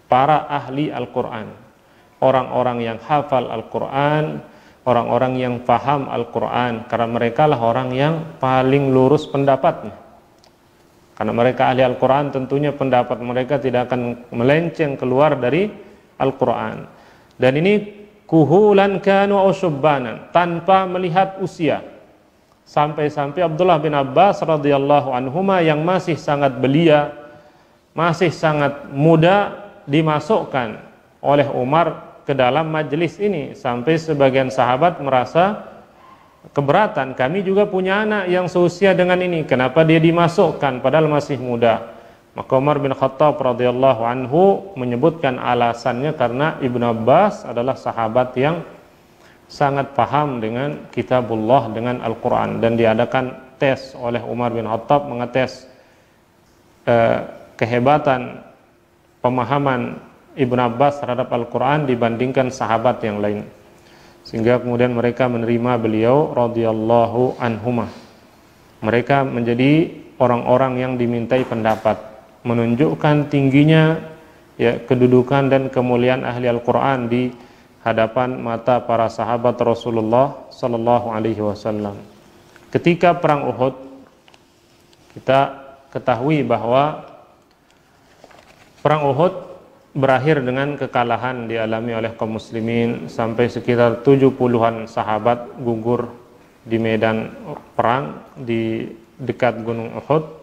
para ahli Al-Quran, orang-orang yang hafal Al-Quran, orang-orang yang paham Al-Quran, karena mereka lah orang yang paling lurus pendapatnya. Karena mereka ahli Al-Quran, tentunya pendapat mereka tidak akan melenceng keluar dari Al-Quran. Dan ini kuhulan kanu au syubbanan, tanpa melihat usia. Sampai-sampai Abdullah bin Abbas radhiyallahu anhuma yang masih sangat belia, masih sangat muda, dimasukkan oleh Umar ke dalam majelis ini. Sampai sebagian sahabat merasa keberatan, kami juga punya anak yang seusia dengan ini, kenapa dia dimasukkan padahal masih muda? Maka Umar bin Khattab radhiyallahu anhu menyebutkan alasannya karena Ibnu Abbas adalah sahabat yang sangat paham dengan kitabullah, dengan Al-Quran, dan diadakan tes oleh Umar bin Khattab mengetes kehebatan pemahaman Ibnu Abbas terhadap Al-Quran dibandingkan sahabat yang lain, sehingga kemudian mereka menerima beliau radhiyallahu anhumah. Mereka menjadi orang-orang yang dimintai pendapat, menunjukkan tingginya ya kedudukan dan kemuliaan ahli Al-Quran di hadapan mata para sahabat Rasulullah sallallahu alaihi wasallam. Ketika perang Uhud, kita ketahui bahwa perang Uhud berakhir dengan kekalahan dialami oleh kaum muslimin, sampai sekitar 70-an sahabat gugur di medan perang di dekat Gunung Uhud.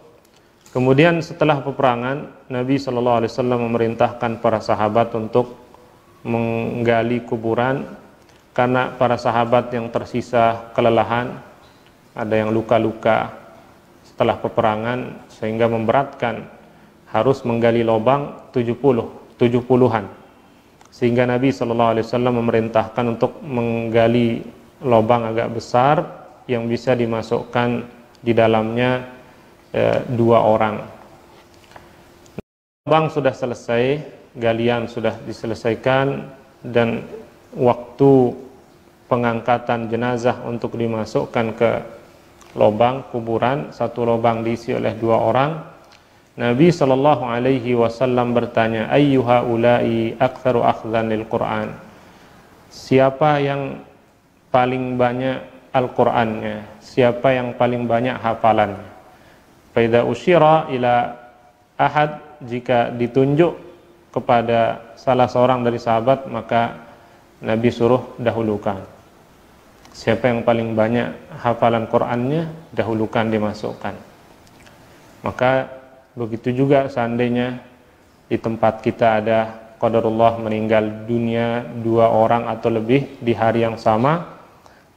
Kemudian setelah peperangan, Nabi sallallahu alaihi wasallam memerintahkan para sahabat untuk menggali kuburan, karena para sahabat yang tersisa kelelahan, ada yang luka-luka setelah peperangan sehingga memberatkan, harus menggali lubang 70-an, sehingga Nabi SAW memerintahkan untuk menggali lubang agak besar yang bisa dimasukkan di dalamnya 2 orang. Lubang sudah selesai, galian sudah diselesaikan, dan waktu pengangkatan jenazah untuk dimasukkan ke lubang kuburan, 1 lubang diisi oleh 2 orang. Nabi sallallahu alaihi wasallam bertanya, ayyuha ulai aktsaru akhdhan lil Qur'an, siapa yang paling banyak Al-Qur'annya, siapa yang paling banyak hafalannya? Fa idza usyira ila ahad, jika ditunjuk kepada salah seorang dari sahabat, maka Nabi suruh dahulukan. Siapa yang paling banyak hafalan Qur'annya, dahulukan, dimasukkan. Maka begitu juga seandainya di tempat kita ada qadarullah meninggal dunia 2 orang atau lebih di hari yang sama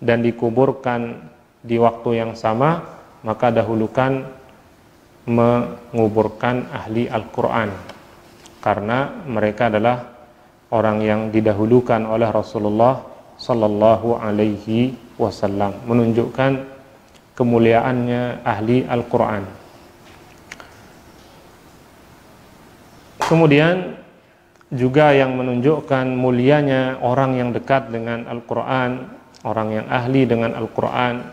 dan dikuburkan di waktu yang sama, maka dahulukan menguburkan ahli Al-Quran, karena mereka adalah orang yang didahulukan oleh Rasulullah sallallahu alaihi wasallam, menunjukkan kemuliaannya ahli Al-Quran. Kemudian juga yang menunjukkan mulianya orang yang dekat dengan Al-Quran, orang yang ahli dengan Al-Quran,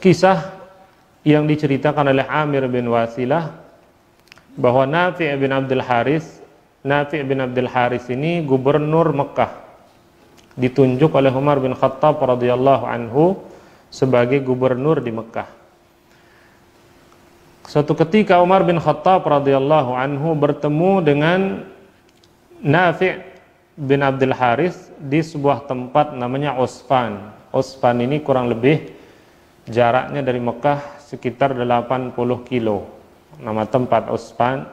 kisah yang diceritakan oleh Amir bin Wasilah bahwa Nafi' bin Abdul Haris ini gubernur Mekah, ditunjuk oleh Umar bin Khattab radhiyallahu anhu sebagai gubernur di Mekah. Suatu ketika Umar bin Khattab radhiyallahu anhu bertemu dengan Nafi' bin Abdul Haris di sebuah tempat namanya Usfan. Usfan ini kurang lebih jaraknya dari Mekah sekitar 80 kilo. Nama tempat Usfan.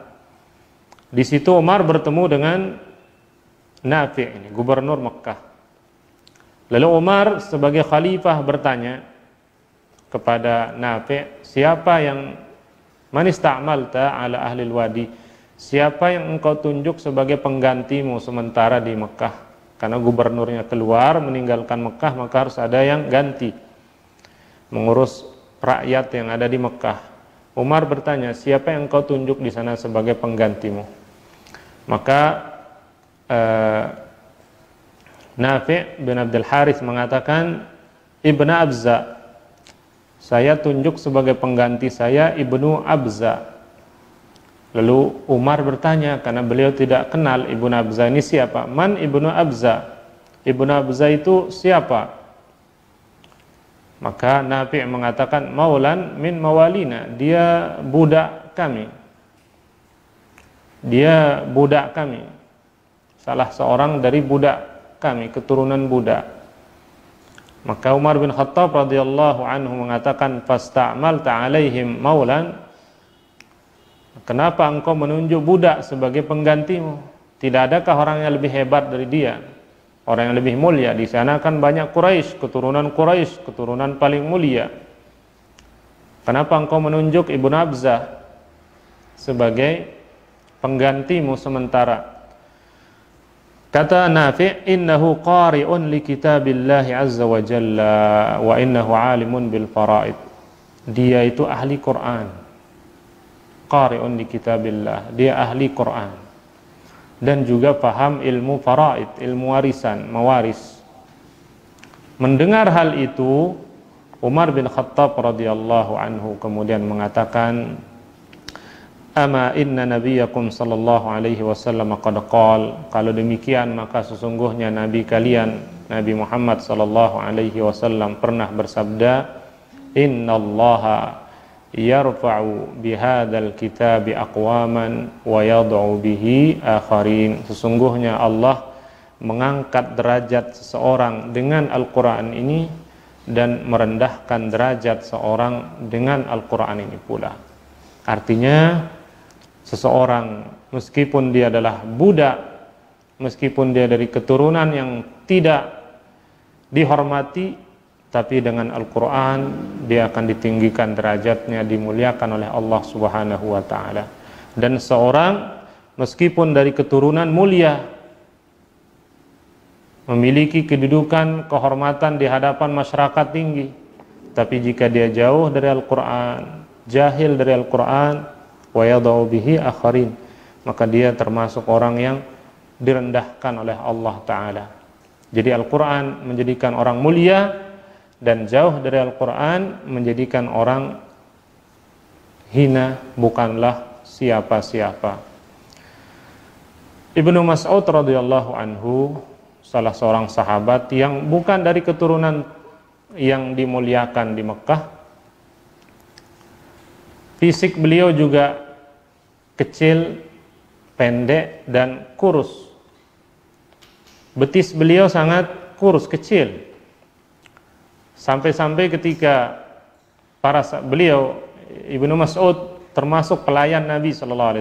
Di situ Umar bertemu dengan Nafi' ini, gubernur Mekah. Lalu Umar sebagai khalifah bertanya kepada Nafi', siapa yang man ista'malta ala ahli wadi? Siapa yang engkau tunjuk sebagai penggantimu sementara di Mekah? Karena gubernurnya keluar meninggalkan Mekah, maka harus ada yang ganti mengurus rakyat yang ada di Mekah. Umar bertanya, siapa yang engkau tunjuk di sana sebagai penggantimu? Maka Nafi' bin Abdul Harith mengatakan, Ibnu Abza, saya tunjuk sebagai pengganti saya Ibnu Abza. Lalu Umar bertanya, karena beliau tidak kenal Ibnu Abza ini siapa. Man Ibnu Abza? Ibnu Abza itu siapa? Maka Nafi' mengatakan, maulan min mawalina, dia budak kami. Dia budak kami, salah seorang dari budak kami, keturunan budak. Maka Umar bin Khattab radhiyallahu anhu mengatakan, fasta'malta alaihim maulan, kenapa engkau menunjuk budak sebagai penggantimu? Tidak adakah orang yang lebih hebat dari dia, orang yang lebih mulia? Di sana kan banyak Quraisy, keturunan paling mulia. Kenapa engkau menunjuk Ibnu Abzah sebagai penggantimu sementara? Kata Nafi', innahu qari'un li kitabillahi azza wa jalla wa innahu alimun bil faraid. Dia itu ahli Quran. Qari'un li kitabillah, dia ahli Quran. Dan juga paham ilmu faraid, ilmu warisan, mewaris. Mendengar hal itu, Umar bin Khattab radhiyallahu anhu kemudian mengatakan, ama inna nabiyakum sallallahu alaihi wasallam qad qala, kalau demikian maka sesungguhnya nabi kalian Nabi Muhammad sallallahu alaihi wasallam pernah bersabda, innallaha yarfa'u bihadzal kitabi aqwaman wa yad'u bihi akharin. Sesungguhnya Allah mengangkat derajat seseorang dengan Al-Qur'an ini dan merendahkan derajat seorang dengan Al-Qur'an ini pula. Artinya seseorang meskipun dia adalah budak, meskipun dia dari keturunan yang tidak dihormati, tapi dengan Al-Quran dia akan ditinggikan derajatnya, dimuliakan oleh Allah Subhanahu wa ta'ala. Dan seorang meskipun dari keturunan mulia, memiliki kedudukan, kehormatan di hadapan masyarakat tinggi, tapi jika dia jauh dari Al-Quran, jahil dari Al-Quran, wa yadau bihi akharin, maka dia termasuk orang yang direndahkan oleh Allah Ta'ala. Jadi Al-Quran menjadikan orang mulia, dan jauh dari Al-Quran menjadikan orang hina, bukanlah siapa-siapa. Ibnu Mas'ud radhiyallahu anhu, salah seorang sahabat yang bukan dari keturunan yang dimuliakan di Mekah, fisik beliau juga kecil, pendek, dan kurus. Betis beliau sangat kurus, kecil. Sampai-sampai ketika beliau, Ibnu Mas'ud termasuk pelayan Nabi SAW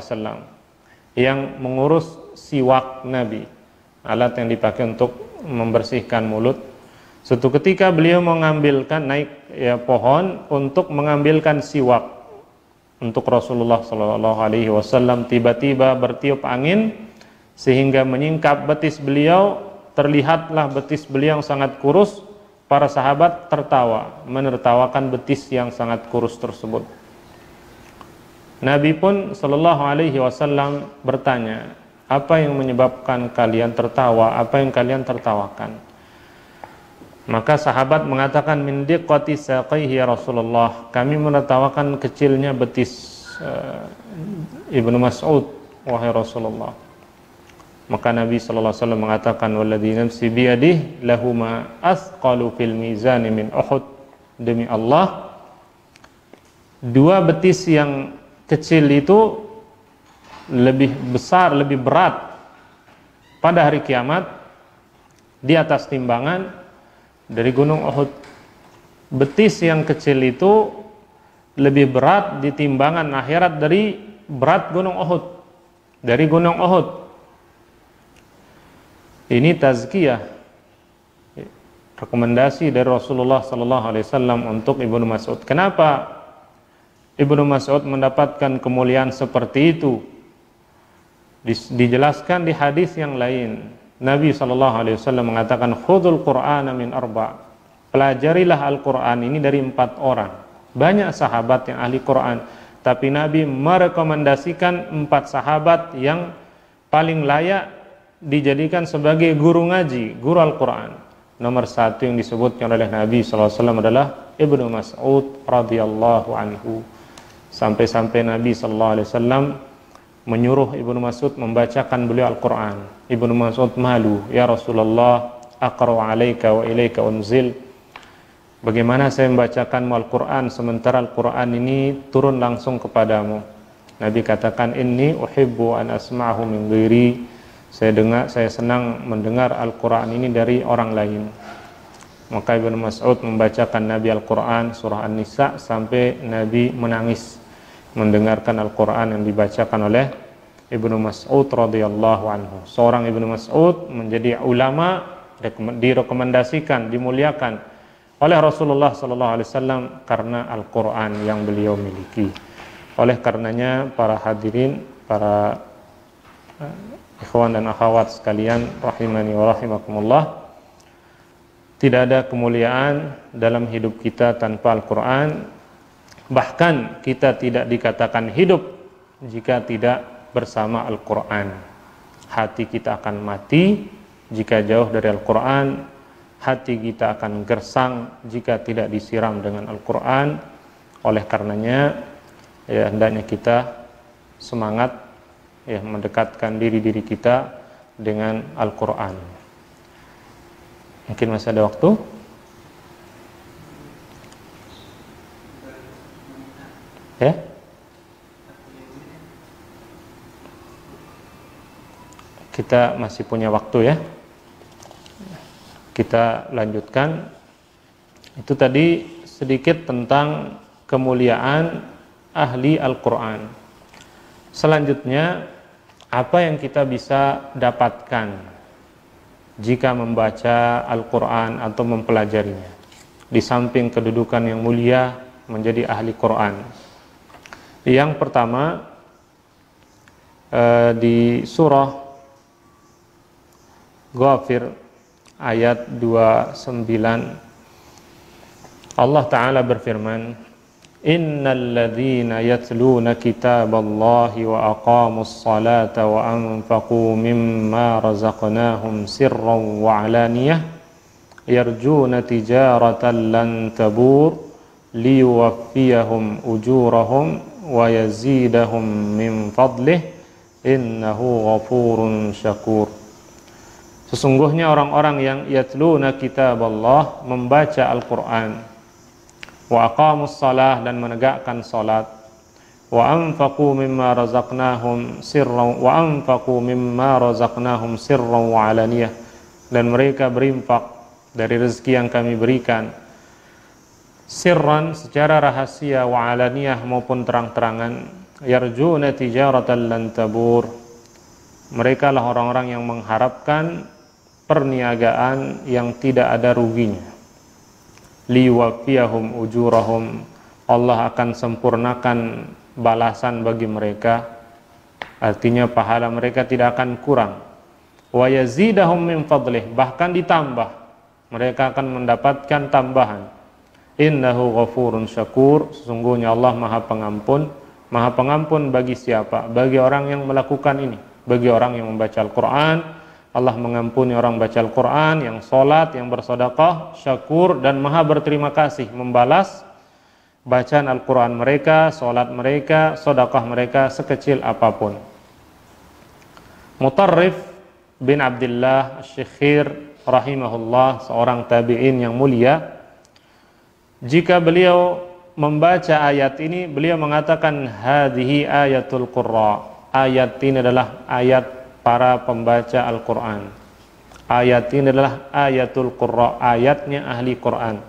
yang mengurus siwak Nabi, alat yang dipakai untuk membersihkan mulut. Suatu ketika beliau mengambilkan, naik pohon untuk mengambilkan siwak untuk Rasulullah SAW. Tiba-tiba bertiup angin sehingga menyingkap betis beliau, terlihatlah betis beliau yang sangat kurus. Para sahabat tertawa, menertawakan betis yang sangat kurus tersebut. Nabi pun SAW bertanya, apa yang menyebabkan kalian tertawa? Apa yang kalian tertawakan? Maka sahabat mengatakan, min diqqati saqaihi ya Rasulullah, kami menertawakan kecilnya betis Ibnu Mas'ud, wahai Rasulullah. Maka Nabi SAW mengatakan, walladzi nafsi biyadihi lahuma asqalu fil mizani min Uhud. Demi Allah, dua betis yang kecil itu lebih besar, lebih berat pada hari kiamat di atas timbangan dari gunung Uhud. Betis yang kecil itu lebih berat di timbangan akhirat dari berat gunung Uhud. dari Gunung Uhud. Ini tazkiyah, rekomendasi dari Rasulullah sallallahu alaihi wasallam untuk Ibnu Mas'ud. Kenapa Ibnu Mas'ud mendapatkan kemuliaan seperti itu? Dijelaskan di hadis yang lain. Nabi sallallahu alaihi wasallam mengatakan, "Khudhul Qur'ana min arba'." Pelajarilah Al-Qur'an ini dari 4 orang. Banyak sahabat yang ahli Qur'an, tapi Nabi merekomendasikan 4 sahabat yang paling layak dijadikan sebagai guru ngaji, guru Al-Qur'an. Nomor 1 yang disebutkan oleh Nabi sallallahu alaihi wasallam adalah Ibnu Mas'ud radhiyallahu anhu. Sampai-sampai Nabi sallallahu alaihi wasallam menyuruh Ibnu Mas'ud membacakan beliau Al-Qur'an. Ibnu Mas'ud malu, "Ya Rasulullah, aqra'u 'alaika wa ilaika unzil." Bagaimana saya membacakanmu Al-Qur'an sementara Al-Qur'an ini turun langsung kepadamu? Nabi katakan, "Inni uhibbu an asma'ahu min ghairi." Saya senang mendengar Al-Qur'an ini dari orang lain. Maka Ibnu Mas'ud membacakan Nabi Al-Qur'an surah An-Nisa sampai Nabi menangis mendengarkan Al-Qur'an yang dibacakan oleh Ibnu Mas'ud radhiyallahu anhu. Seorang Ibnu Mas'ud menjadi ulama, direkomendasikan, dimuliakan oleh Rasulullah sallallahu alaihi wasallam karena Al-Qur'an yang beliau miliki. Oleh karenanya para hadirin, para ikhwan dan akhwat sekalian rahimani wa rahimakumullah, tidak ada kemuliaan dalam hidup kita tanpa Al-Qur'an. Bahkan kita tidak dikatakan hidup jika tidak bersama Al-Qur'an. Hati kita akan mati jika jauh dari Al-Qur'an. Hati kita akan gersang jika tidak disiram dengan Al-Qur'an. Oleh karenanya ya hendaknya kita semangat ya mendekatkan diri kita dengan Al-Qur'an. Mungkin masih ada waktu? Ya? Kita masih punya waktu ya. Kita lanjutkan. Itu tadi sedikit tentang kemuliaan ahli Al-Qur'an. Selanjutnya, apa yang kita bisa dapatkan jika membaca Al-Qur'an atau mempelajarinya? Di samping kedudukan yang mulia menjadi ahli Qur'an. Yang pertama, di surah Ghafir ayat 29 Allah Ta'ala berfirman, "Innal ladzina yatluna kitaballahi wa aqamus salata wa anfaqu mimma razaqnahum sirran wa alaniyah yarjuna tijaratan lan tabur liyuwaffiyahum ujurahum wa yazidahum min fadlih innahu ghafurun syakur." Sesungguhnya orang-orang yang yatluna kitaballah, membaca Al-Qur'an, wa aqamus salah, dan menegakkan salat, wa anfaqu mimma razaqnahum sirran wa alaniyah, dan mereka berinfak dari rezeki yang kami berikan, sirran secara rahasia, wa alaniyah maupun terang-terangan, yarjuna tijaratan lan tabur, mereka lah orang-orang yang mengharapkan perniagaan yang tidak ada ruginya. Liwafiyahum ujurahum, Allah akan sempurnakan balasan bagi mereka, artinya pahala mereka tidak akan kurang. Wa yazidahum min fadlih, bahkan ditambah, mereka akan mendapatkan tambahan. Innahu ghafurun syakur, sesungguhnya Allah Maha Pengampun. Maha Pengampun bagi siapa? Bagi orang yang melakukan ini, bagi orang yang membaca Al-Qur'an. Allah mengampuni orang baca Al-Qur'an, yang sholat, yang bersedekah, syakur, dan maha berterima kasih, membalas bacaan Al-Qur'an mereka, sholat mereka, sedekah mereka sekecil apapun. Mutarrif bin Abdullah Asy-Syikhir rahimahullah, seorang tabi'in yang mulia, jika beliau membaca ayat ini, beliau mengatakan, hadhihi ayatul qurra, ayat ini adalah ayat para pembaca Al-Qur'an. Ayat ini adalah ayatul qurra, ayatnya ahli Qur'an.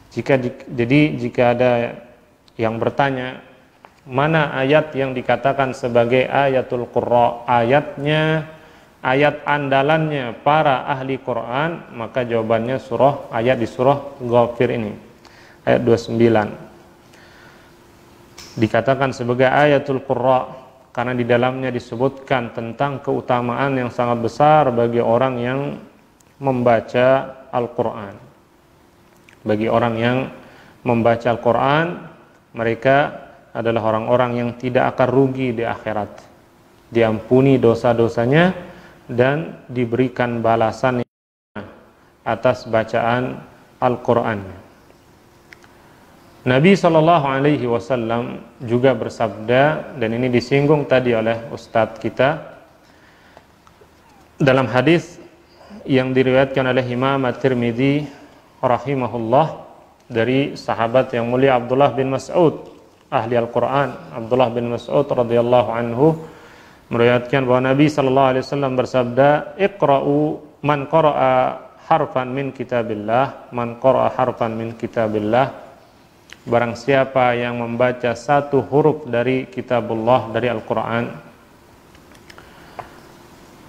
Jika ada yang bertanya, mana ayat yang dikatakan sebagai ayatul qurra, ayatnya, ayat andalannya para ahli Quran, maka jawabannya ayat di surah Ghafir ini, ayat 29. Dikatakan sebagai ayatul qurra karena di dalamnya disebutkan tentang keutamaan yang sangat besar bagi orang yang membaca Al-Quran. Bagi orang yang membaca Al-Quran, mereka adalah orang-orang yang tidak akan rugi di akhirat, diampuni dosa-dosanya dan diberikan balasan atas bacaan Al-Quran. Nabi SAW juga bersabda, dan ini disinggung tadi oleh Ustadz kita dalam hadis yang diriwayatkan oleh Imam At-Tirmidzi rahimahullah dari sahabat yang mulia Abdullah bin Mas'ud, ahli Al-Quran. Abdullah bin Mas'ud radhiyallahu anhu meriwayatkan bahwa Nabi SAW bersabda, "Iqra'u man qara'a harfan min kitabillah, man qara'a harfan min kitabillah." Barang siapa yang membaca satu huruf dari kitabullah, dari Al-Quran,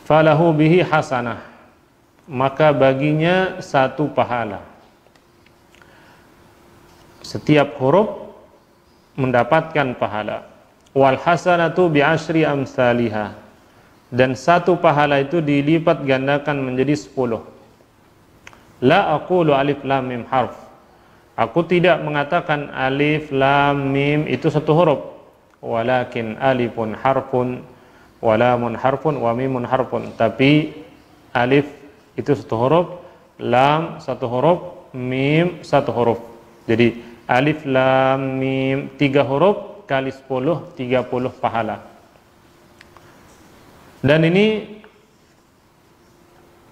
falahu bihi hasanah, maka baginya satu pahala. Setiap huruf mendapatkan pahala. Wal hasanatu bi asyri amsalihha, dan satu pahala itu dilipat gandakan menjadi 10. La aqulu alif lam mim harf, aku tidak mengatakan alif lam mim itu satu huruf, walakin alifun harfun wa lamun harfun wa mimun harfun, tapi alif itu satu huruf, lam satu huruf, mim satu huruf. Jadi alif lam mim 3 huruf kali 10, 30 pahala. Dan ini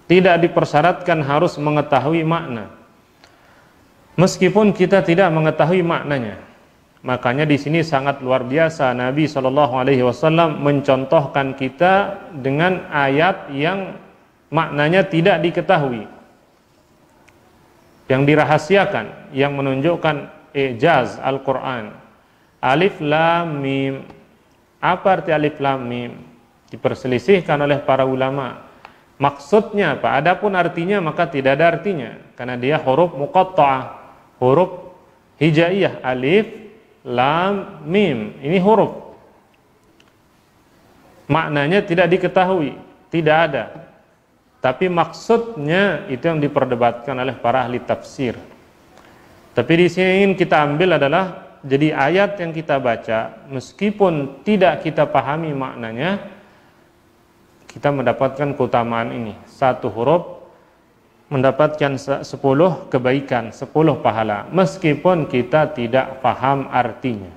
tidak dipersyaratkan harus mengetahui makna, meskipun kita tidak mengetahui maknanya. Makanya di sini sangat luar biasa Nabi SAW mencontohkan kita dengan ayat yang maknanya tidak diketahui, yang dirahasiakan, yang menunjukkan ijaz Al-Quran. Alif lam mim, apa arti alif lam mim? Diperselisihkan oleh para ulama. Maksudnya apa? Adapun artinya maka tidak ada artinya, karena dia huruf muqatta'ah, huruf hijaiyah. Alif lam mim, ini huruf, maknanya tidak diketahui, tidak ada. Tapi maksudnya itu yang diperdebatkan oleh para ahli tafsir. Tapi di sini ingin kita ambil adalah, jadi ayat yang kita baca, meskipun tidak kita pahami maknanya, kita mendapatkan keutamaan ini. Satu huruf mendapatkan 10 kebaikan, 10 pahala, meskipun kita tidak paham artinya.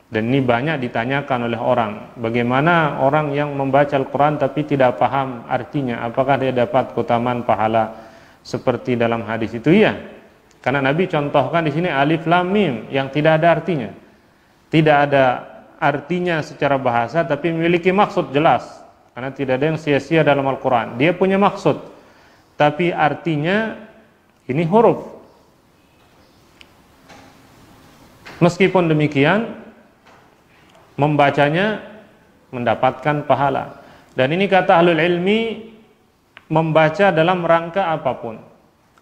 Dan ini banyak ditanyakan oleh orang, bagaimana orang yang membaca Al-Quran tapi tidak paham artinya, apakah dia dapat keutamaan pahala seperti dalam hadis itu? Iya, karena Nabi contohkan di sini alif lam mim yang tidak ada artinya, tidak ada artinya secara bahasa, tapi memiliki maksud jelas, karena tidak ada yang sia-sia dalam Al-Quran. Dia punya maksud, tapi artinya ini huruf. Meskipun demikian, membacanya mendapatkan pahala. Dan ini kata ahlul ilmi, membaca dalam rangka apapun.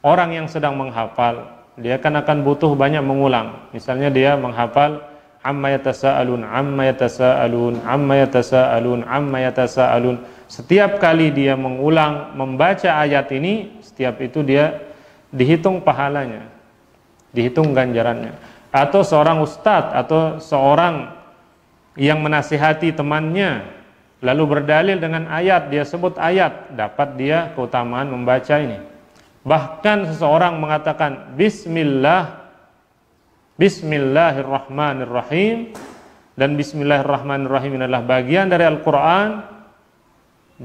Orang yang sedang menghafal, dia akan butuh banyak mengulang. Misalnya dia menghafal amma yatasaalun, amma yatasaalun, amma yatasaalun, amma yatasaalun. Setiap kali dia mengulang membaca ayat ini, setiap itu dia dihitung pahalanya, dihitung ganjarannya. Atau seorang ustadz atau seorang yang menasihati temannya lalu berdalil dengan ayat, dia sebut ayat, dapat dia keutamaan membaca ini. Bahkan seseorang mengatakan Bismillahirrahmanirrahim, dan Bismillahirrahmanirrahim adalah bagian dari Al-Quran,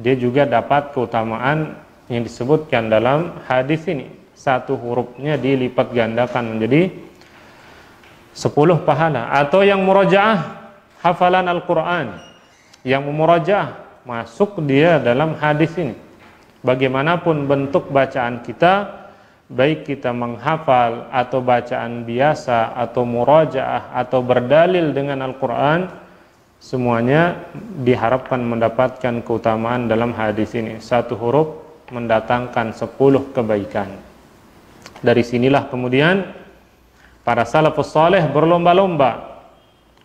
dia juga dapat keutamaan yang disebutkan dalam hadis ini. Satu hurufnya dilipat gandakan menjadi 10 pahala. Atau yang murajaah hafalan Al-Quran, yang memurajaah, masuk dia dalam hadis ini. Bagaimanapun bentuk bacaan kita, baik kita menghafal atau bacaan biasa atau murajaah atau berdalil dengan Al-Quran, semuanya diharapkan mendapatkan keutamaan dalam hadis ini. Satu huruf mendatangkan 10 kebaikan. Dari sinilah kemudian para salafus saleh berlomba-lomba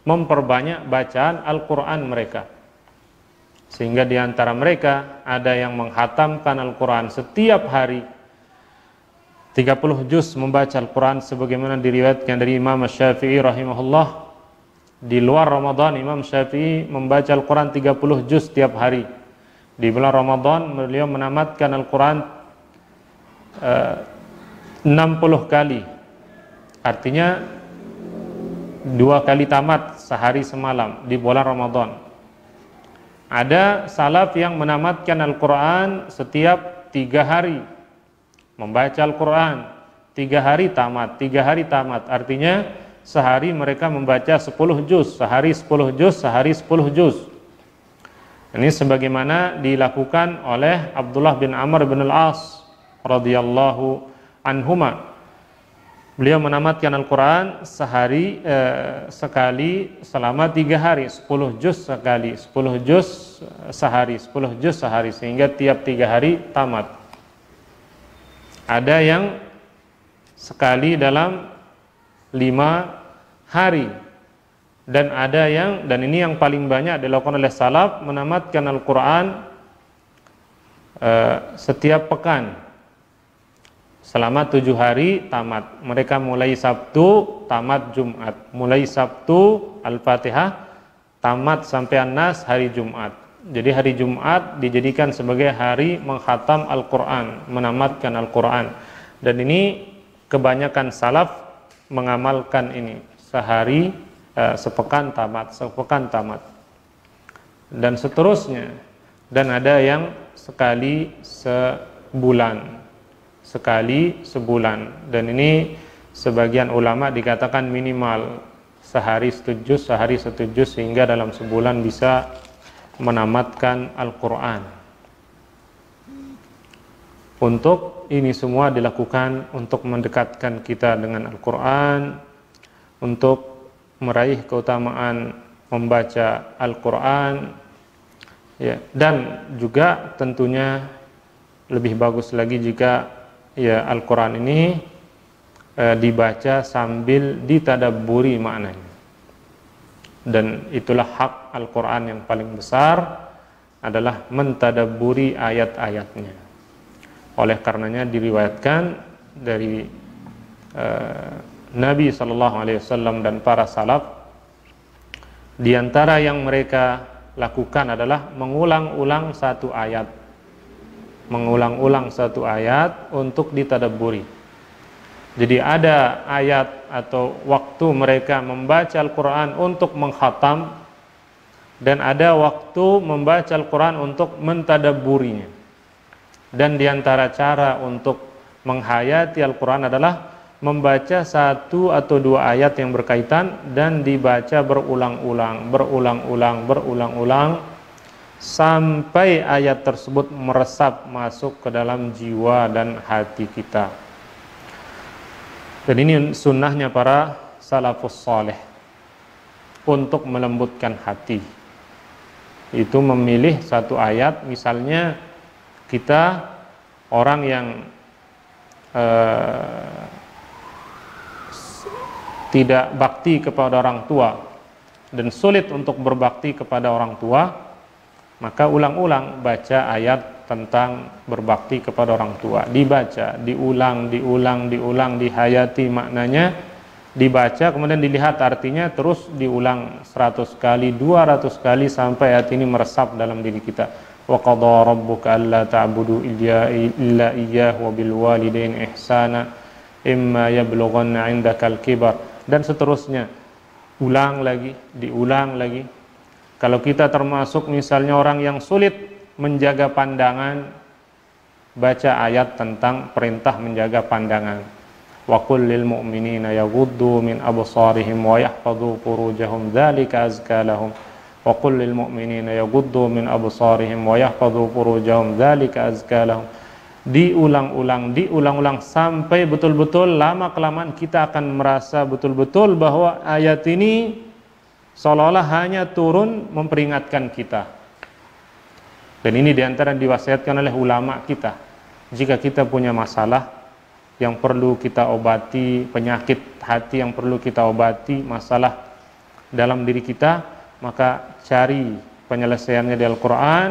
memperbanyak bacaan Al-Quran mereka. Sehingga di antara mereka ada yang menghatamkan Al-Quran setiap hari 30 juz membaca Al-Quran, sebagaimana diriwayatkan dari Imam Syafi'i rahimahullah. Di luar Ramadan Imam Syafi'i membaca Al-Quran 30 juz setiap hari. Di bulan Ramadan beliau menamatkan Al-Quran 60 kali. Artinya 2 kali tamat sehari semalam di bulan Ramadan. Ada salaf yang menamatkan Al-Quran setiap 3 hari. Membaca Al-Quran 3 hari tamat, 3 hari tamat. Artinya sehari mereka membaca 10 juz, sehari 10 juz, sehari 10 juz. Ini sebagaimana dilakukan oleh Abdullah bin Amr bin Al-As radhiyallahu anhuma. Beliau menamatkan Al-Quran sekali selama 3 hari, 10 juz sekali, 10 juz sehari, 10 juz sehari, sehingga tiap 3 hari tamat. Ada yang sekali dalam 5 hari, dan ada yang, dan ini yang paling banyak dilakukan oleh salaf, menamatkan Al-Quran setiap pekan selama 7 hari tamat. Mereka mulai Sabtu tamat Jumat, mulai Sabtu Al-Fatihah tamat sampai An-Nas hari Jumat. Jadi hari Jumat dijadikan sebagai hari menghatam Al-Quran, menamatkan Al-Quran. Dan ini kebanyakan salaf mengamalkan ini, sehari sepekan tamat, sepekan tamat, dan seterusnya. Dan ada yang sekali sebulan, sekali sebulan. Dan ini sebagian ulama dikatakan minimal sehari 1 juz, sehari 1 juz, sehingga dalam sebulan bisa menamatkan Al-Quran. Untuk ini semua dilakukan untuk mendekatkan kita dengan Al-Quran, untuk meraih keutamaan membaca Al-Quran, ya, dan juga tentunya lebih bagus lagi jika ya Al-Quran ini dibaca sambil ditadabburi maknanya. Dan itulah hak Al-Quran yang paling besar, adalah mentadabburi ayat-ayatnya. Oleh karenanya diriwayatkan dari Nabi SAW dan para salaf, di antara yang mereka lakukan adalah mengulang-ulang satu ayat, mengulang-ulang satu ayat untuk ditadabburi. Jadi ada ayat atau waktu mereka membaca Al-Quran untuk mengkhatam, dan ada waktu membaca Al-Quran untuk mentadabburinya. Dan diantara cara untuk menghayati Al-Quran adalah membaca 1 atau 2 ayat yang berkaitan dan dibaca berulang-ulang, berulang-ulang, sampai ayat tersebut meresap masuk ke dalam jiwa dan hati kita. Dan ini sunnahnya para salafus saleh untuk melembutkan hati. Itu memilih satu ayat, misalnya kita orang yang tidak bakti kepada orang tua dan sulit untuk berbakti kepada orang tua, maka ulang-ulang baca ayat tentang berbakti kepada orang tua. Dibaca, diulang, dihayati maknanya, dibaca, kemudian dilihat artinya, terus diulang 100 kali, 200 kali, sampai ayat ini meresap dalam diri kita. Wa qadha rabbuka alla ta'budu illa iyyahu wa bil walidaini ihsana imma yablughanna 'indakal kibar, dan seterusnya. Ulang lagi, diulang lagi. Kalau kita termasuk misalnya orang yang sulit menjaga pandangan, baca ayat tentang perintah menjaga pandangan. Wa qul lil mu'minina yaghuddu min absarihim wa yahfadhu furujahum dzalika azka lahum. Wa qul lil mu'minina yaghuddu min absarihim wa yahfadhu furujahum dzalika azka lahum. Diulang-ulang sampai betul-betul lama kelamaan kita akan merasa betul-betul bahwa ayat ini seolah-olah hanya turun memperingatkan kita. Dan ini diantara diwasiatkan oleh ulama kita. Jika kita punya masalah yang perlu kita obati, penyakit hati yang perlu kita obati, masalah dalam diri kita, maka cari penyelesaiannya di Al-Quran,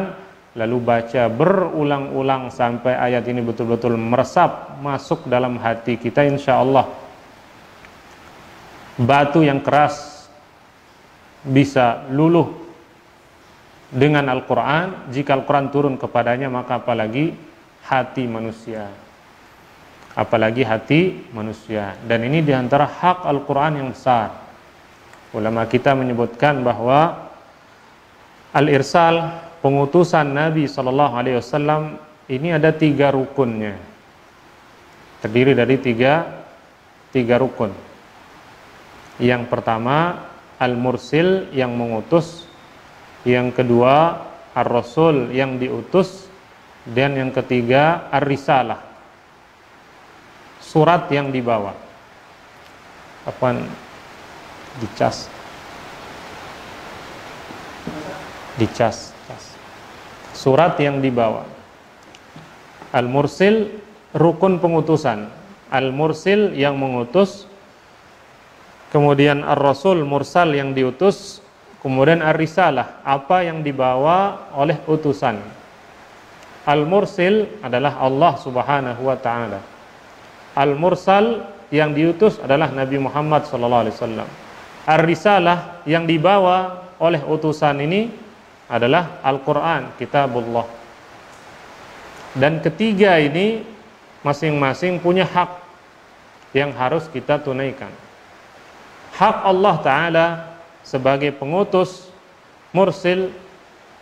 lalu baca berulang-ulang sampai ayat ini betul-betul meresap masuk dalam hati kita. Insya Allah batu yang keras bisa luluh dengan Al-Quran. Jika Al-Quran turun kepadanya, maka apalagi hati manusia. Apalagi hati manusia. Dan ini diantara hak Al-Quran yang besar. Ulama kita menyebutkan bahwa al-irsal, pengutusan Nabi SAW, ini ada 3 rukunnya. Terdiri dari tiga rukun. Yang pertama, al-mursil, yang mengutus. Yang kedua, ar-rasul, yang diutus. Dan yang ketiga, ar-risalah, surat yang dibawa. Apaan? Dicas. Surat yang dibawa. Al-mursil, rukun pengutusan. Al-mursil, yang mengutus. Kemudian ar-rasul, mursal, yang diutus. Kemudian ar-risalah, apa yang dibawa oleh utusan. Al-mursil adalah Allah Subhanahu wa ta'ala. Al-mursal, yang diutus adalah Nabi Muhammad SAW. Ar-risalah, yang dibawa oleh utusan ini adalah Al-Quran, Kitabullah. Dan ketiga ini masing-masing punya hak yang harus kita tunaikan. Hak Allah Ta'ala sebagai pengutus, mursil,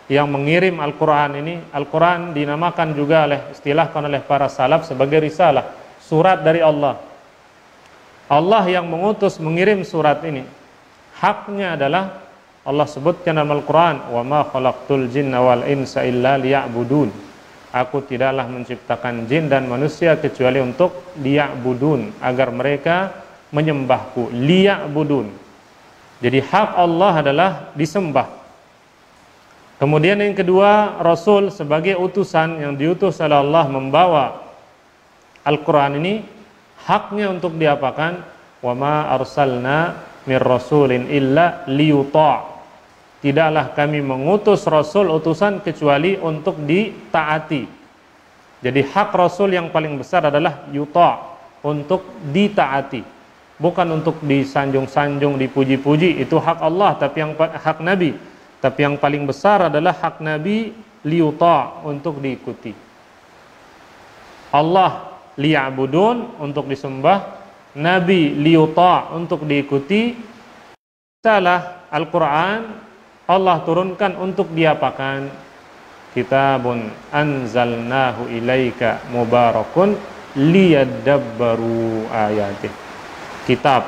yang mengirim Al-Quran ini. Al-Quran dinamakan juga istilahkan oleh para salaf sebagai risalah, surat dari Allah. Allah yang mengutus, mengirim surat ini. Haknya adalah Allah sebutkan dalam Al-Quran, wa ma khalaqtul jinna wal insa illa liya'budun. Aku tidaklah menciptakan jin dan manusia kecuali untuk liya'budun, agar mereka menyembahku. Liya'budun. Jadi hak Allah adalah disembah. Kemudian yang kedua, Rasul sebagai utusan yang diutus oleh Allah membawa Al-Quran ini, haknya untuk diapakan? Wa ma arsalna mir rasulin illa liyuta'. Tidaklah kami mengutus Rasul, utusan, kecuali untuk ditaati. Jadi hak Rasul yang paling besar adalah yuta', untuk ditaati. Bukan untuk disanjung-sanjung, dipuji-puji, itu hak Allah, tapi yang hak Nabi. Tapi yang paling besar adalah hak Nabi, liyuta', untuk diikuti. Allah liya'budun, untuk disembah. Nabi liyuta', untuk diikuti. Salah Al-Quran Allah turunkan untuk diapakan? Kitabun anzalnahu ilaika mubarakun liyadabbaru ayatih. Kitab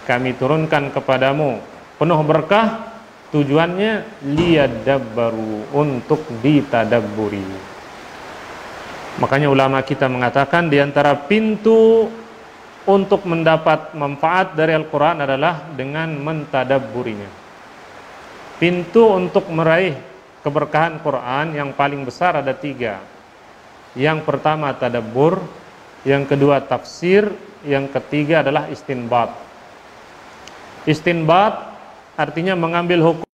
kami turunkan kepadamu penuh berkah, tujuannya liyadabbaru, untuk ditadabburi. Makanya ulama kita mengatakan di antara pintu untuk mendapat manfaat dari Al-Quran adalah dengan mentadabburinya. Pintu untuk meraih keberkahan Quran yang paling besar ada 3. Yang pertama tadabbur, yang kedua tafsir, yang ketiga adalah istinbat. Istinbat artinya mengambil hukum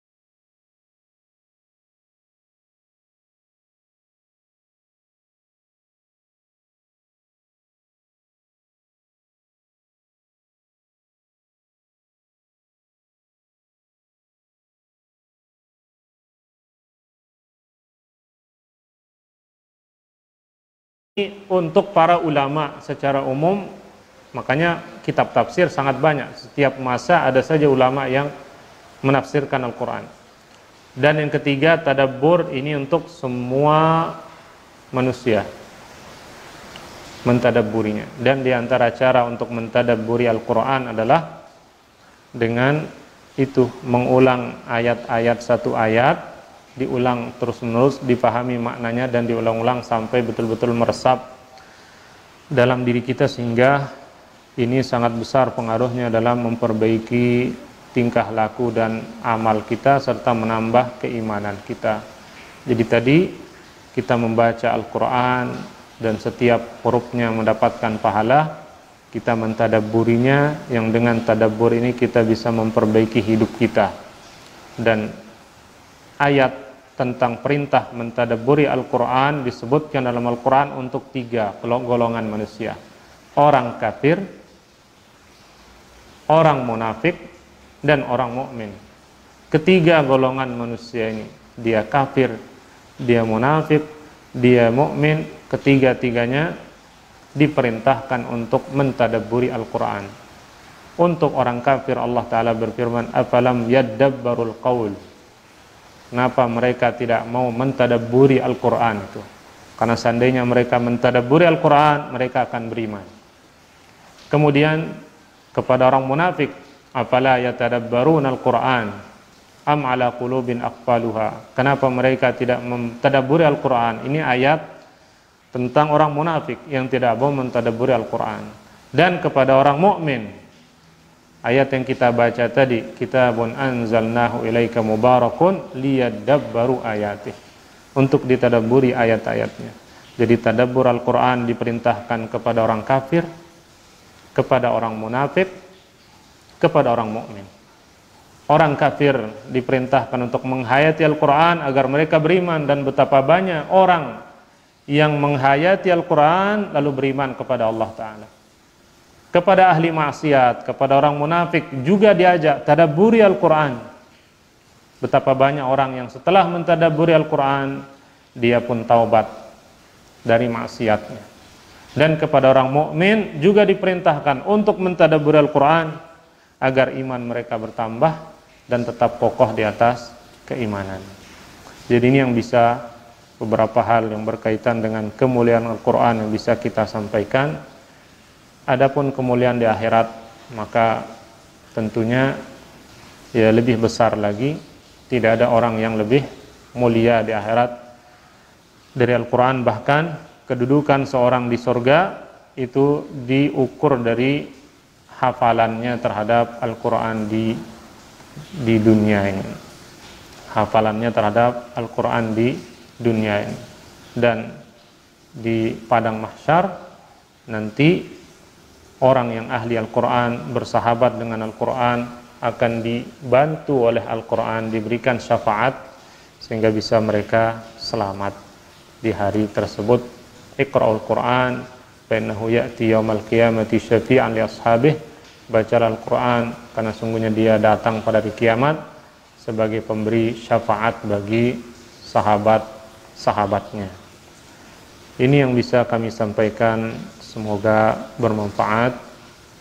untuk para ulama secara umum. Makanya kitab tafsir sangat banyak. Setiap masa ada saja ulama yang menafsirkan Al-Quran. Dan yang ketiga tadabbur, ini untuk semua manusia, mentadabburinya. Dan diantara cara untuk mentadabburi Al-Quran adalah dengan itu, mengulang ayat-ayat, satu ayat diulang terus-menerus, dipahami maknanya dan diulang-ulang sampai betul-betul meresap dalam diri kita, sehingga ini sangat besar pengaruhnya dalam memperbaiki tingkah laku dan amal kita serta menambah keimanan kita. Jadi tadi kita membaca Al-Quran dan setiap hurufnya mendapatkan pahala, kita mentadabburinya, yang dengan tadabbur ini kita bisa memperbaiki hidup kita. Dan ayat tentang perintah mentadabburi Al-Quran disebutkan dalam Al-Quran untuk 3 golongan manusia: orang kafir, orang munafik, dan orang mukmin. Ketiga golongan manusia ini, dia kafir, dia munafik, dia mukmin, ketiga-tiganya diperintahkan untuk mentadabburi Al-Quran. Untuk orang kafir Allah Ta'ala berfirman, afalam yaddabbarul qaul. Kenapa mereka tidak mau mentadabburi Al-Quran itu? Karena seandainya mereka mentadabburi Al-Quran, mereka akan beriman. Kemudian kepada orang munafik, afala yatadabbaruna Al-Quran am ala qulubin aqfaluha. Kenapa mereka tidak mentadabburi Al-Quran? Ini ayat tentang orang munafik yang tidak mau mentadabburi Al-Quran. Dan kepada orang mukmin, ayat yang kita baca tadi, kitabun anzalnahu ilaika mubarakun liyadabbaru ayatih, untuk ditadabburi ayat-ayatnya. Jadi tadabbur Al-Quran diperintahkan kepada orang kafir, kepada orang munafik, kepada orang mukmin. Orang kafir diperintahkan untuk menghayati Al-Quran agar mereka beriman, dan betapa banyak orang yang menghayati Al-Quran lalu beriman kepada Allah Ta'ala. Kepada ahli maksiat, kepada orang munafik juga diajak tadabburi Al-Quran. Betapa banyak orang yang setelah mentadabburi Al-Quran, dia pun taubat dari maksiatnya. Dan kepada orang mukmin juga diperintahkan untuk mentadabburi Al-Quran agar iman mereka bertambah dan tetap kokoh di atas keimanan. Jadi ini yang bisa, beberapa hal yang berkaitan dengan kemuliaan Al-Quran yang bisa kita sampaikan. Adapun kemuliaan di akhirat, maka tentunya ya lebih besar lagi. Tidak ada orang yang lebih mulia di akhirat dari Al-Quran. Bahkan kedudukan seorang di surga itu diukur dari hafalannya terhadap Al-Quran di dunia ini. Hafalannya terhadap Al-Quran di dunia ini. Dan di padang mahsyar nanti orang yang ahli Al-Quran, bersahabat dengan Al-Quran, akan dibantu oleh Al-Quran, diberikan syafaat sehingga bisa mereka selamat di hari tersebut. Iqra'ul Quran fa innahu ya'ti yaumal qiyamati syafi'an li ashabih. Bacalah Al-Quran karena sungguhnya dia datang pada hari kiamat sebagai pemberi syafaat bagi sahabat-sahabatnya. Ini yang bisa kami sampaikan, semoga bermanfaat,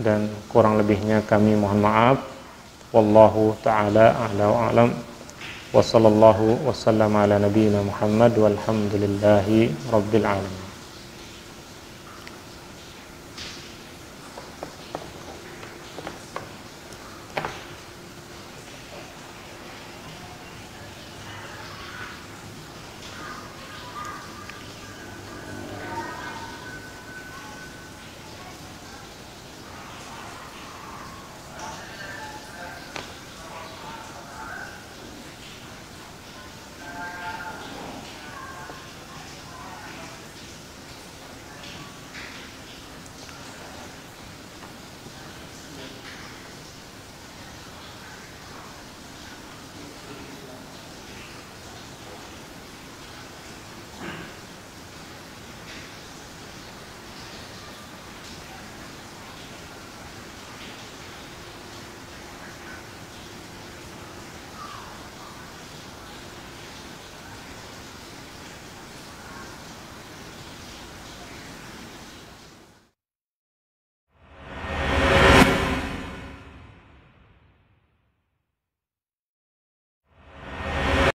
dan kurang lebihnya kami mohon maaf. Wallahu ta'ala a'la wa a'lam. Wa sallallahu wa sallam ala nabiyyina Muhammad walhamdulillahi rabbil alamin.